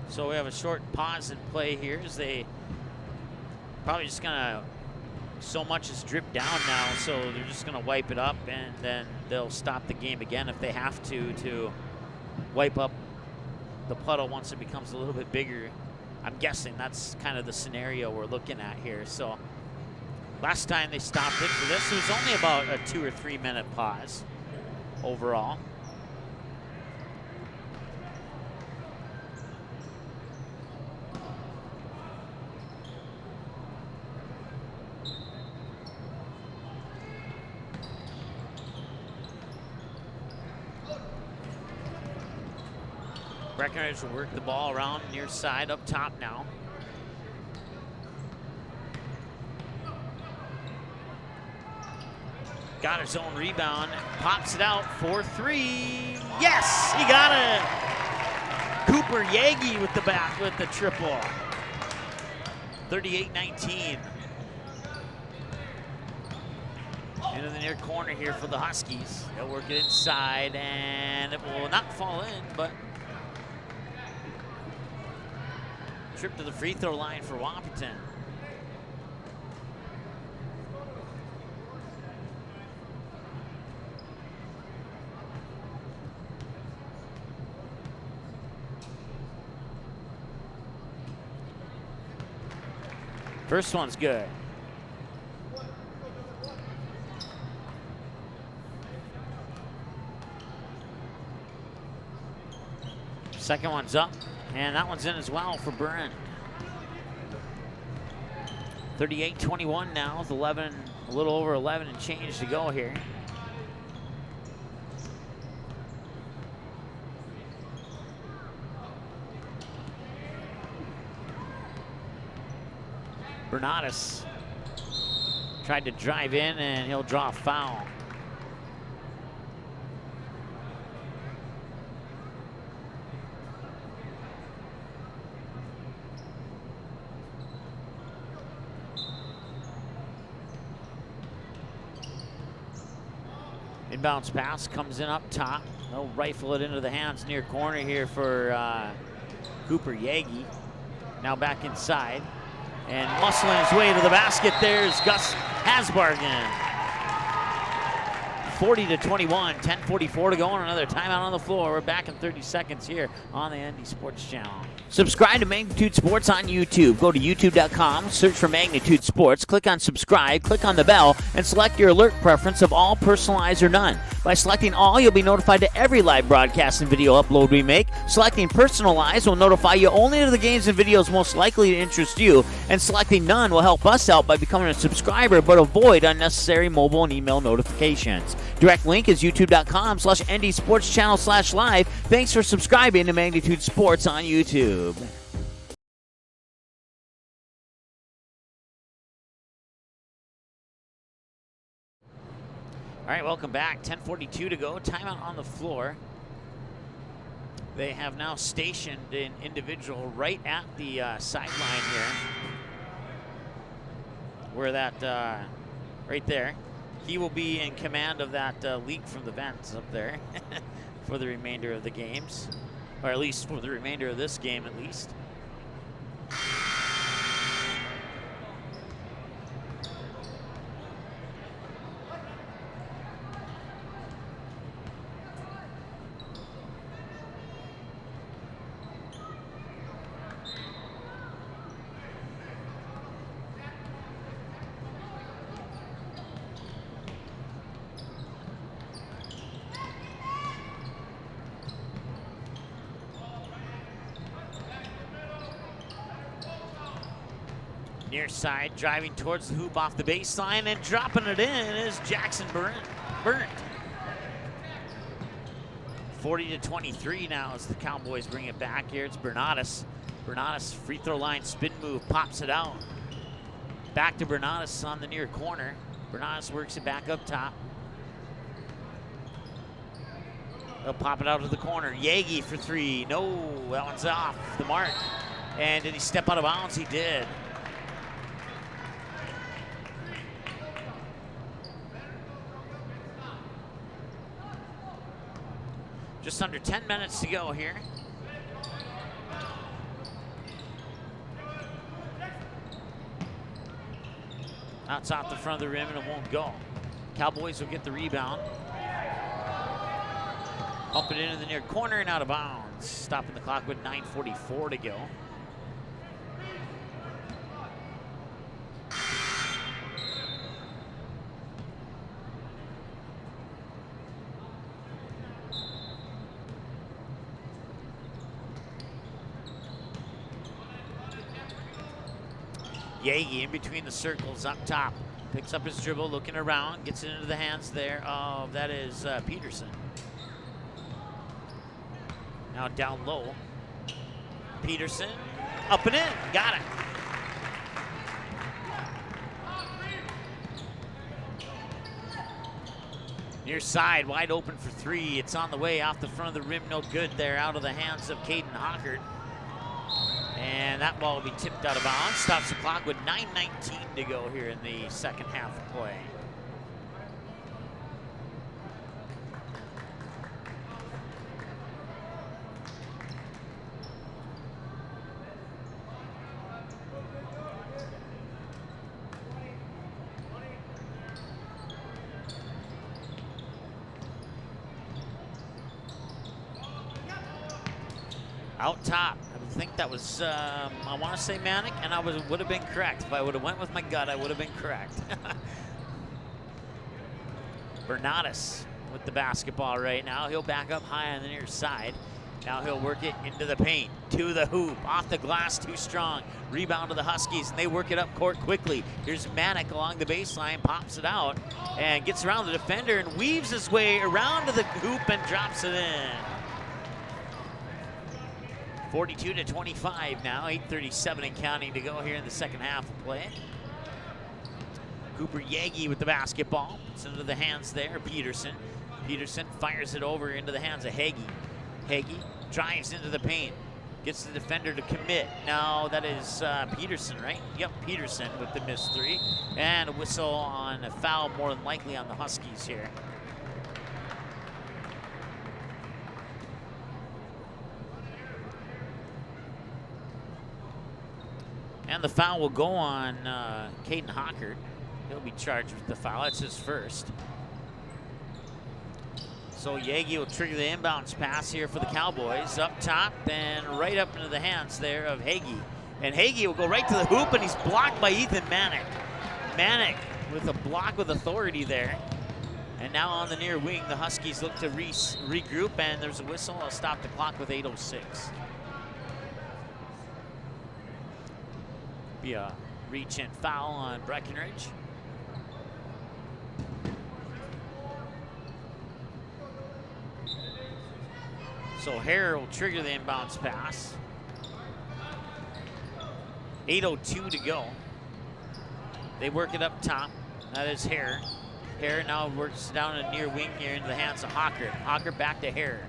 So we have a short pause in play here as they probably just gonna, so much is dripped down now, so they're just gonna wipe it up, and then they'll stop the game again if they have to wipe up the puddle once it becomes a little bit bigger. I'm guessing that's kind of the scenario we're looking at here. So last time they stopped it for this, it was only about a 2 or 3 minute pause overall. Breckenridge will work the ball around near side up top now. Got his own rebound, pops it out for 3. Yes, he got it. Cooper Yagi with the triple. 38-19. Into the near corner here for the Huskies. They'll work it inside, and it will not fall in, but trip to the free throw line for Wahpeton. First one's good. Second one's up, and that one's in as well for Burn. 38-21 now with 11, a little over 11 and change to go here. Bernatus tried to drive in, and he'll draw a foul. Inbounds pass comes in up top. They'll rifle it into the hands near corner here for Cooper Yagi. Now back inside. And muscling his way to the basket, there's Gus Hasbargen. 40-21, 10:44 to go, and another timeout on the floor. We're back in 30 seconds here on the ND Sports Channel. Subscribe to Magnitude Sports on YouTube. Go to youtube.com, search for Magnitude Sports, click on subscribe, click on the bell, and select your alert preference of all, personalized, or none. By selecting all, you'll be notified to every live broadcast and video upload we make. Selecting personalized will notify you only to the games and videos most likely to interest you, and selecting none will help us out by becoming a subscriber but avoid unnecessary mobile and email notifications. Direct link is youtube.com/NDSportsChannel/live. Thanks for subscribing to Magnitude Sports on YouTube. All right, welcome back. 10:42 to go. Timeout on the floor. They have now stationed an individual right at the sideline here. Where that, right there. He will be in command of that leak from the vents up there for the remainder of the games, or at least for the remainder of this game at least. Near side, driving towards the hoop off the baseline and dropping it in is Jackson Burnt. 40-23 now as the Cowboys bring it back here. It's Bernatus. Bernatus, free throw line spin move, pops it out. Back to Bernatus on the near corner. Bernatus works it back up top. They'll pop it out to the corner. Yagi for three. No, that one's off the mark. And did he step out of bounds? He did. Just under 10 minutes to go here. That's off the front of the rim and it won't go. Cowboys will get the rebound. Up and into the near corner and out of bounds. Stopping the clock with 9:44 to go. Yagi in between the circles up top. Picks up his dribble, looking around, gets it into the hands there of, that is Peterson. Now down low. Peterson, up and in, got it. Near side, wide open for three. It's on the way off the front of the rim, no good there, out of the hands of Caden Hockert. And that ball will be tipped out of bounds. Stops the clock with 9:19 to go here in the second half of play. Out top, think that was, I want to say Manic, and I would have been correct. If I would have went with my gut, I would have been correct. Bernatus with the basketball right now. He'll back up high on the near side. Now he'll work it into the paint, to the hoop, off the glass, too strong. Rebound to the Huskies, and they work it up court quickly. Here's Manic along the baseline, pops it out, and gets around the defender and weaves his way around to the hoop and drops it in. 42-25 now, 8:37 and counting to go here in the second half of play. Cooper Yagi with the basketball. It's into the hands there, Peterson. Peterson fires it over into the hands of Hagee. Hagee drives into the paint, gets the defender to commit. Now that is Peterson, right? Yep, Peterson with the missed three. And a whistle on a foul, more than likely on the Huskies here. And the foul will go on Caden Hockert. He'll be charged with the foul. That's his first. So Yagi will trigger the inbounds pass here for the Cowboys. Up top and right up into the hands there of Hagee. And Hagee will go right to the hoop, and he's blocked by Ethan Manic. Manic with a block with authority there. And now on the near wing, the Huskies look to regroup, and there's a whistle. I'll stop the clock with 8:06. Be a reach and foul on Breckenridge. So Hare will trigger the inbounds pass. 8:02 to go. They work it up top. That is Hare. Hare now works down a near wing here into the hands of Hockert. Hockert back to Hare.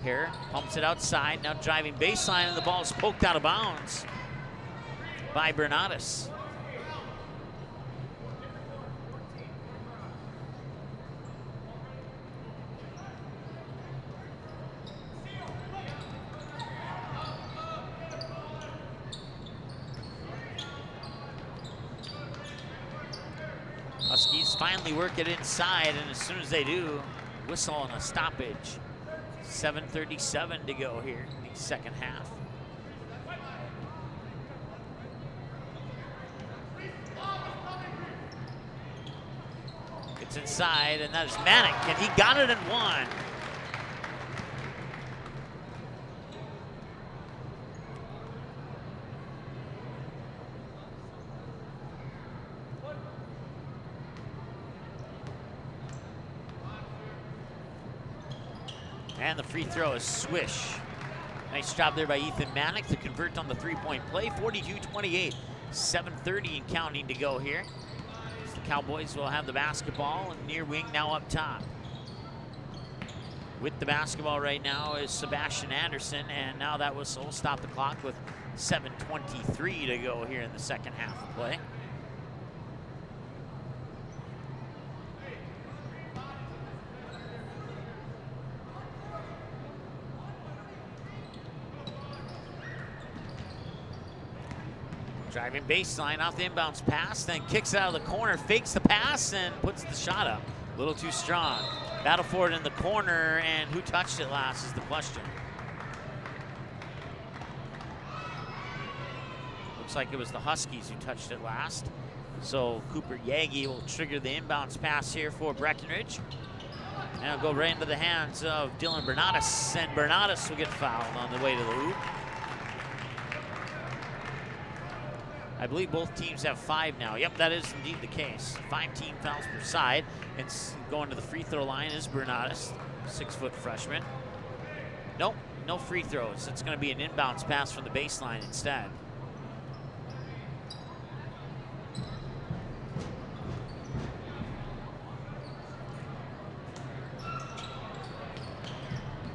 Hare pumps it outside, now driving baseline, and the ball is poked out of bounds by Bernatus. Huskies finally work it inside, and as soon as they do, whistle and a stoppage. 7:37 to go here in the second half. It's inside, and that is Manic, and he got it in one. And the free throw is swish. Nice job there by Ethan Manic to convert on the three-point play. 42-28, 7:30 and counting to go here. So the Cowboys will have the basketball, and near wing now up top. With the basketball right now is Sebastian Anderson, and now that whistle will stop the clock with 7:23 to go here in the second half of play. Driving baseline off the inbounds pass, then kicks it out of the corner, fakes the pass, and puts the shot up. A little too strong. Battle for it in the corner, and who touched it last is the question. Looks like it was the Huskies who touched it last. So Cooper Yagi will trigger the inbounds pass here for Breckenridge. And it'll go right into the hands of Dylan Bernatus, and Bernatus will get fouled on the way to the hoop. I believe both teams have 5 now. Yep, that is indeed the case. 5 team fouls per side. And going to the free throw line is Bernatus, 6-foot freshman. Nope, no free throws. It's going to be an inbounds pass from the baseline instead.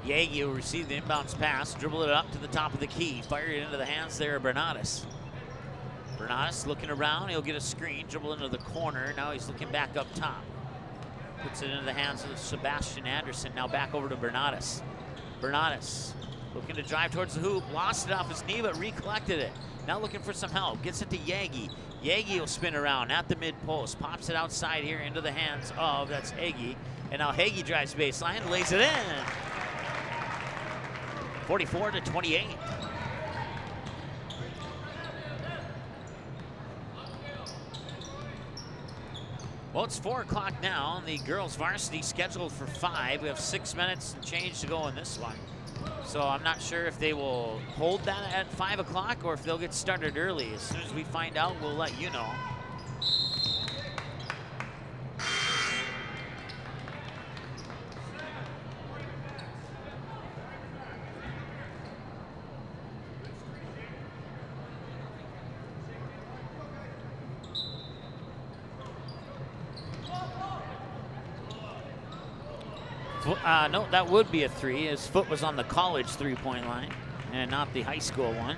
Yagi will receive the inbounds pass, dribble it up to the top of the key, fire it into the hands there of Bernatus. Bernatus looking around, he'll get a screen, dribble into the corner. Now he's looking back up top. Puts it into the hands of Sebastian Anderson. Now back over to Bernatus. Bernatus looking to drive towards the hoop, lost it off his knee, but recollected it. Now looking for some help, gets it to Yagi. Yagi will spin around at the mid post, pops it outside here into the hands of, that's Hagee. And now Hagee drives baseline, lays it in. 44-28. Well, it's 4 o'clock now. The girls varsity scheduled for 5. We have 6 minutes and change to go in this one. So I'm not sure if they will hold that at 5 o'clock or if they'll get started early. As soon as we find out, we'll let you know. No, that would be a 3. His foot was on the college 3-point line and not the high school one.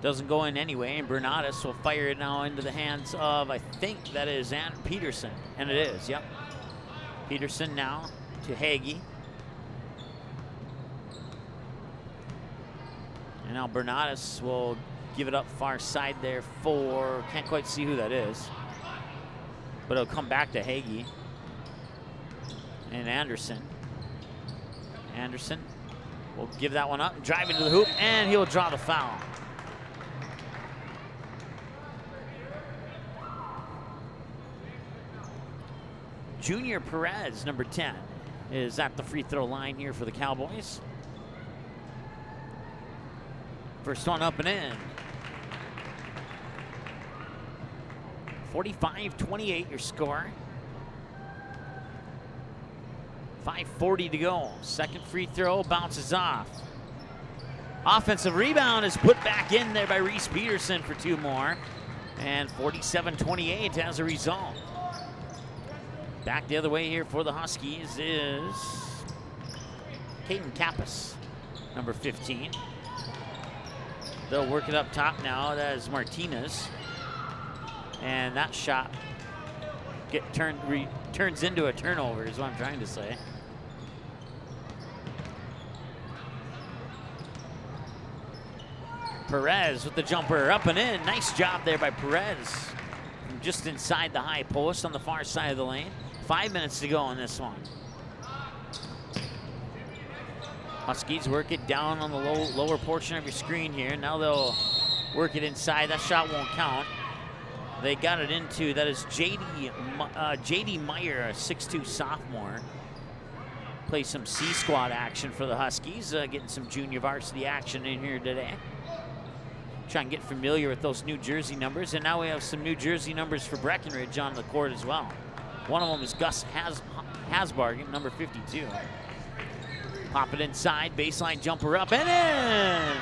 Doesn't go in anyway, and Bernatus will fire it now into the hands of, I think that is Peterson, and it is, yep. Peterson now to Hagee. And now Bernatus will give it up far side there for, can't quite see who that is, but it'll come back to Hagee. And Anderson will give that one up, drive into the hoop, and he'll draw the foul. Junior Perez, number 10, is at the free throw line here for the Cowboys. First one up and in. 45-28 your score. 5:40 to go. Second free throw bounces off. Offensive rebound is put back in there by Reese Peterson for 2 more. And 47-28 as a result. Back the other way here for the Huskies is Caden Kappas, number 15. They'll work it up top now. That is Martinez. And that shot turns into a turnover is what I'm trying to say. Perez with the jumper up and in. Nice job there by Perez. From just inside the high post on the far side of the lane. 5 minutes to go in this one. Huskies work it down on the lower portion of your screen here. Now they'll work it inside. That shot won't count. They got it into, that is J.D. Meyer, a 6'2 sophomore. Plays some C-squad action for the Huskies, getting some junior varsity action in here today. Try and get familiar with those New Jersey numbers. And now we have some New Jersey numbers for Breckenridge on the court as well. One of them is Gus Hasbargen, number 52. Pop it inside, baseline jumper up and in!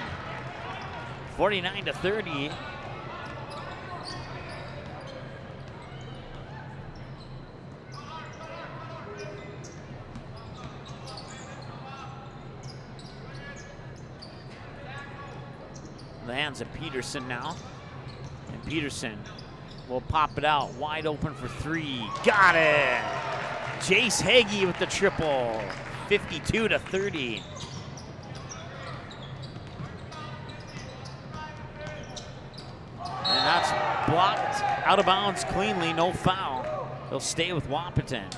49-30. The hands of Peterson now. And Peterson will pop it out wide open for 3. Got it! Jace Hagee with the triple. 52-30. And that's blocked out of bounds cleanly, no foul. They'll stay with Wahpeton.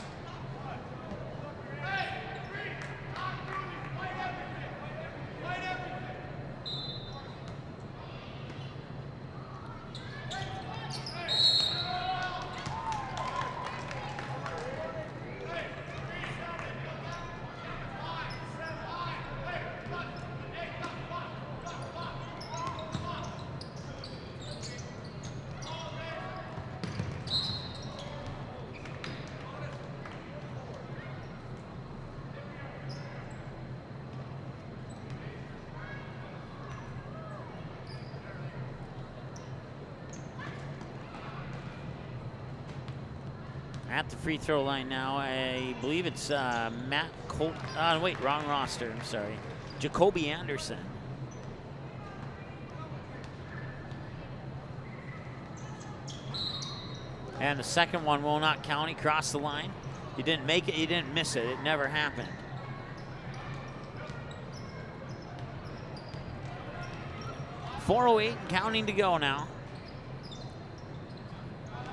At the free throw line now, I believe it's Matt Colt. Wait, wrong roster. I'm sorry. Jacoby Anderson. And the second one will not count. He crossed the line. He didn't make it. He didn't miss it. It never happened. .408 and counting to go now.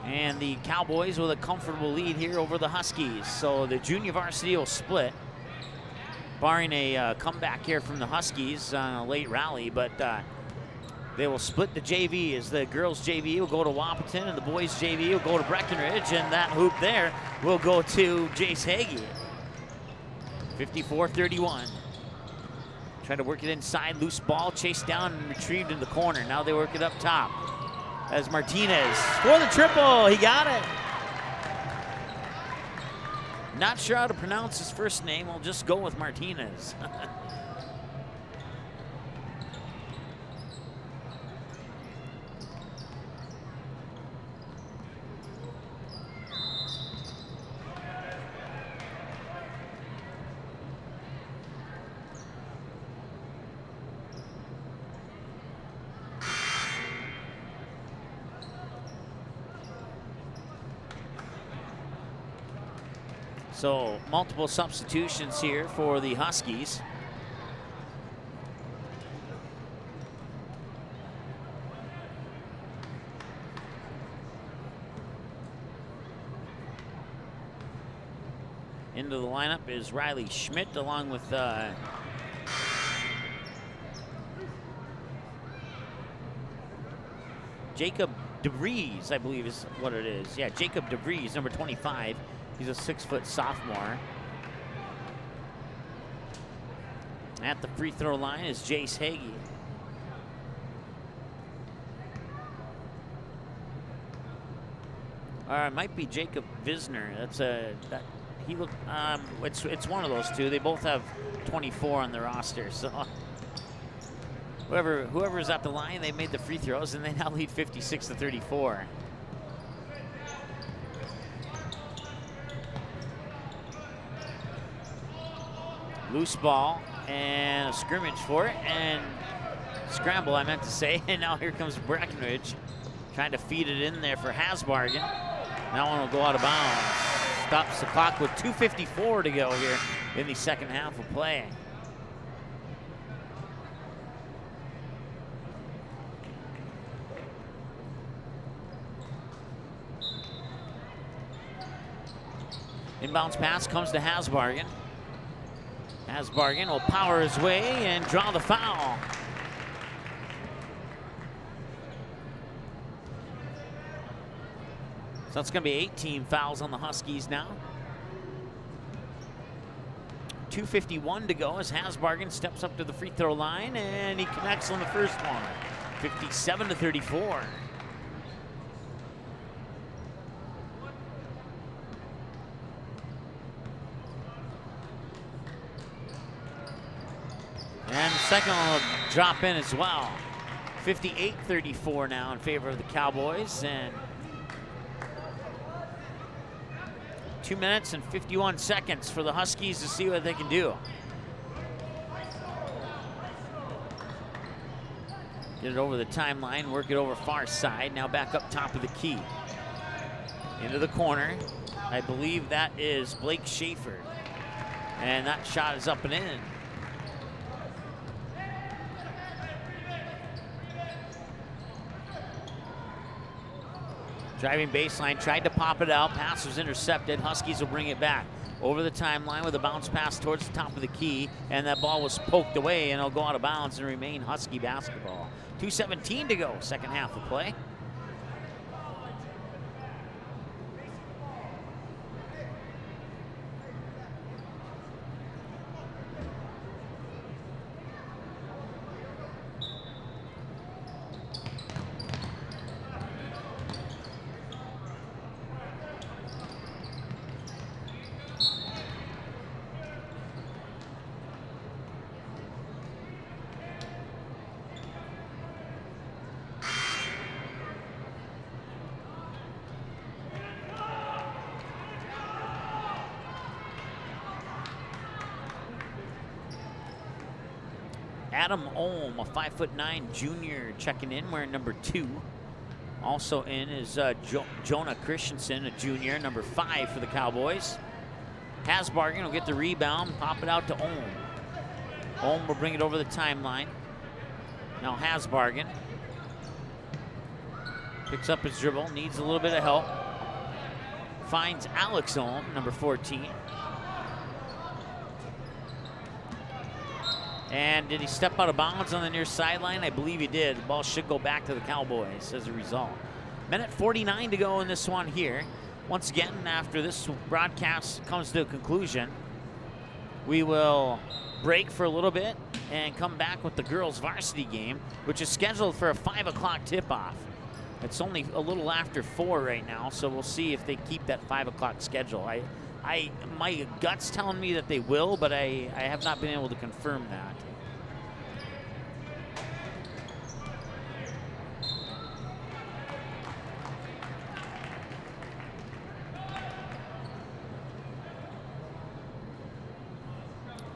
And the Cowboys with a comfortable lead here over the Huskies. So the junior varsity will split, barring a comeback here from the Huskies on a late rally. But They will split the JV as the girls JV will go to Wahpeton and the boys JV will go to Breckenridge, and that hoop there will go to Jace Hagee. 54-31. Try to work it inside, loose ball, chased down and retrieved in the corner. Now they work it up top as Martinez for the triple. He got it. Not sure how to pronounce his first name. We'll just go with Martinez. So multiple substitutions here for the Huskies. Into the lineup is Riley Schmidt along with Jacob DeVries, I believe is what it is. Yeah, Jacob DeVries, number 25. He's a 6-foot sophomore. At the free throw line is Jace Hagee. It might be Jacob Visner. He looked. It's one of those two. They both have 24 on their roster. So whoever's at the line, they made the free throws, and they now lead 56-34. Loose ball and a scrimmage for it, and scramble I meant to say, and now here comes Breckenridge trying to feed it in there for Hasbargen. That one will go out of bounds. Stops the clock with 2:54 to go here in the second half of play. Inbounds pass comes to Hasbargen. Hasbargen will power his way and draw the foul. So that's going to be 18 fouls on the Huskies now. 2:51 to go as Hasbargen steps up to the free throw line, and he connects on the first one. 57-34. And the second one will drop in as well. 58-34 now in favor of the Cowboys. And 2 minutes and 51 seconds for the Huskies to see what they can do. Get it over the timeline, work it over far side. Now back up top of the key. Into the corner. I believe that is Blake Schaefer. And that shot is up and in. Driving baseline, tried to pop it out. Pass was intercepted. Huskies will bring it back. Over the timeline with a bounce pass towards the top of the key. And that ball was poked away, and it'll go out of bounds and remain Husky basketball. 2:17 to go, second half of play. Adam Ohm, a 5'9" junior, checking in, wearing number 2. Also in is Jonah Christensen, a junior, number 5 for the Cowboys. Hasbargen will get the rebound, pop it out to Ohm. Ohm will bring it over the timeline. Now Hasbargen picks up his dribble, needs a little bit of help. Finds Alex Ohm, number 14. And did he step out of bounds on the near sideline? I believe he did. The ball should go back to the Cowboys as a result. Minute 49 to go in this one here. Once again, after this broadcast comes to a conclusion, we will break for a little bit and come back with the girls varsity game, which is scheduled for a 5 o'clock tip-off. It's only a little after 4 right now, so we'll see if they keep that 5 o'clock schedule. My gut's telling me that they will, but I have not been able to confirm that.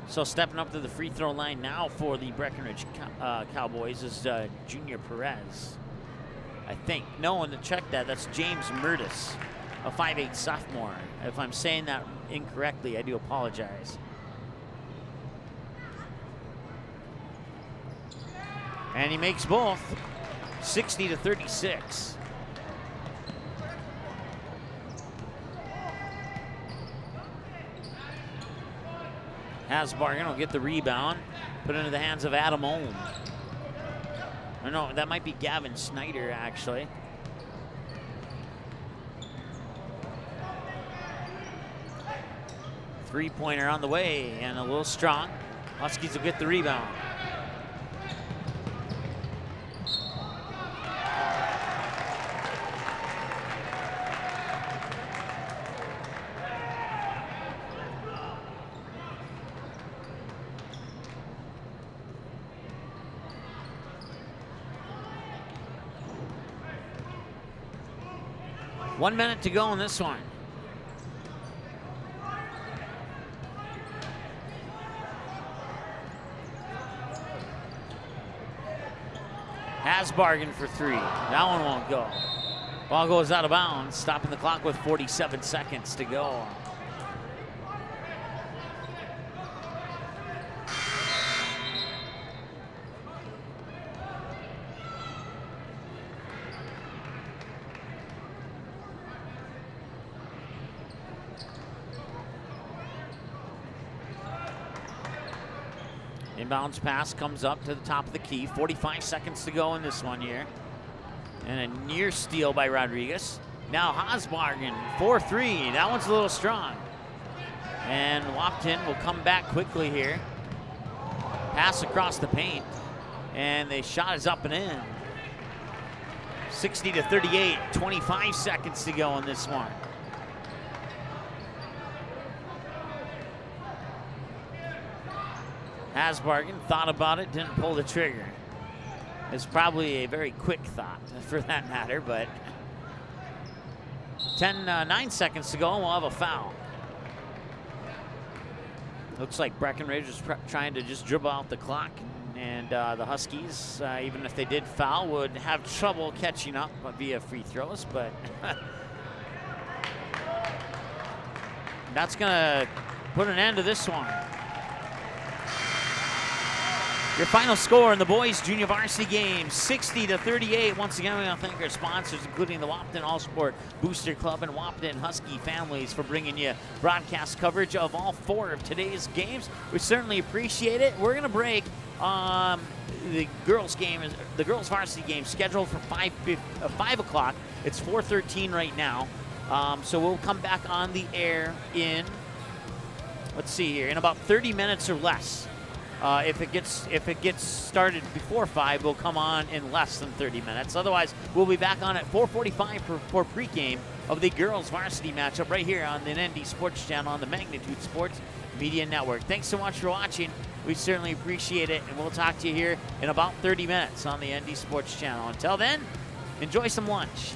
So stepping up to the free throw line now for the Breckenridge Cowboys is Junior Perez, I think. No one to check that. That's James Murtis, a 5'8" sophomore. If I'm saying that incorrectly, I do apologize. And he makes both, 60-36. Hasbargen will get the rebound, put it into the hands of Adam Ohm. Or no, that might be Gavin Snyder, actually. Three-pointer on the way and a little strong. Huskies will get the rebound. One minute to go in this one. Hasbargen for 3. That one won't go. Ball goes out of bounds, stopping the clock with 47 seconds to go. Inbounds pass comes up to the top of the key. 45 seconds to go in this one here. And a near steal by Rodriguez. Now Hasbargen, 4-3. That one's a little strong. And Wahpeton will come back quickly here. Pass across the paint. And the shot is up and in. 60-38. 25 seconds to go in this one. Hasbargen thought about it, didn't pull the trigger. It's probably a very quick thought for that matter, but 9 seconds to go and we'll have a foul. Looks like Breckenridge is trying to just dribble out the clock, and the Huskies, even if they did foul, would have trouble catching up via free throws, but that's gonna put an end to this one. Your final score in the boys junior varsity game, 60-38. Once again, we want to thank our sponsors, including the Wahpeton All-Sport Booster Club and Wahpeton Husky families, for bringing you broadcast coverage of all 4 of today's games. We certainly appreciate it. We're going to break the girls game, the girls varsity game, scheduled for 5 o'clock. It's 4:13 right now. So we'll come back on the air in, let's see here, in about 30 minutes or less. If it gets started before 5, we'll come on in less than 30 minutes. Otherwise, we'll be back on at 4:45 for pregame of the girls varsity matchup right here on the ND Sports Channel on the Magnitude Sports Media Network. Thanks so much for watching. We certainly appreciate it, and we'll talk to you here in about 30 minutes on the ND Sports Channel. Until then, enjoy some lunch.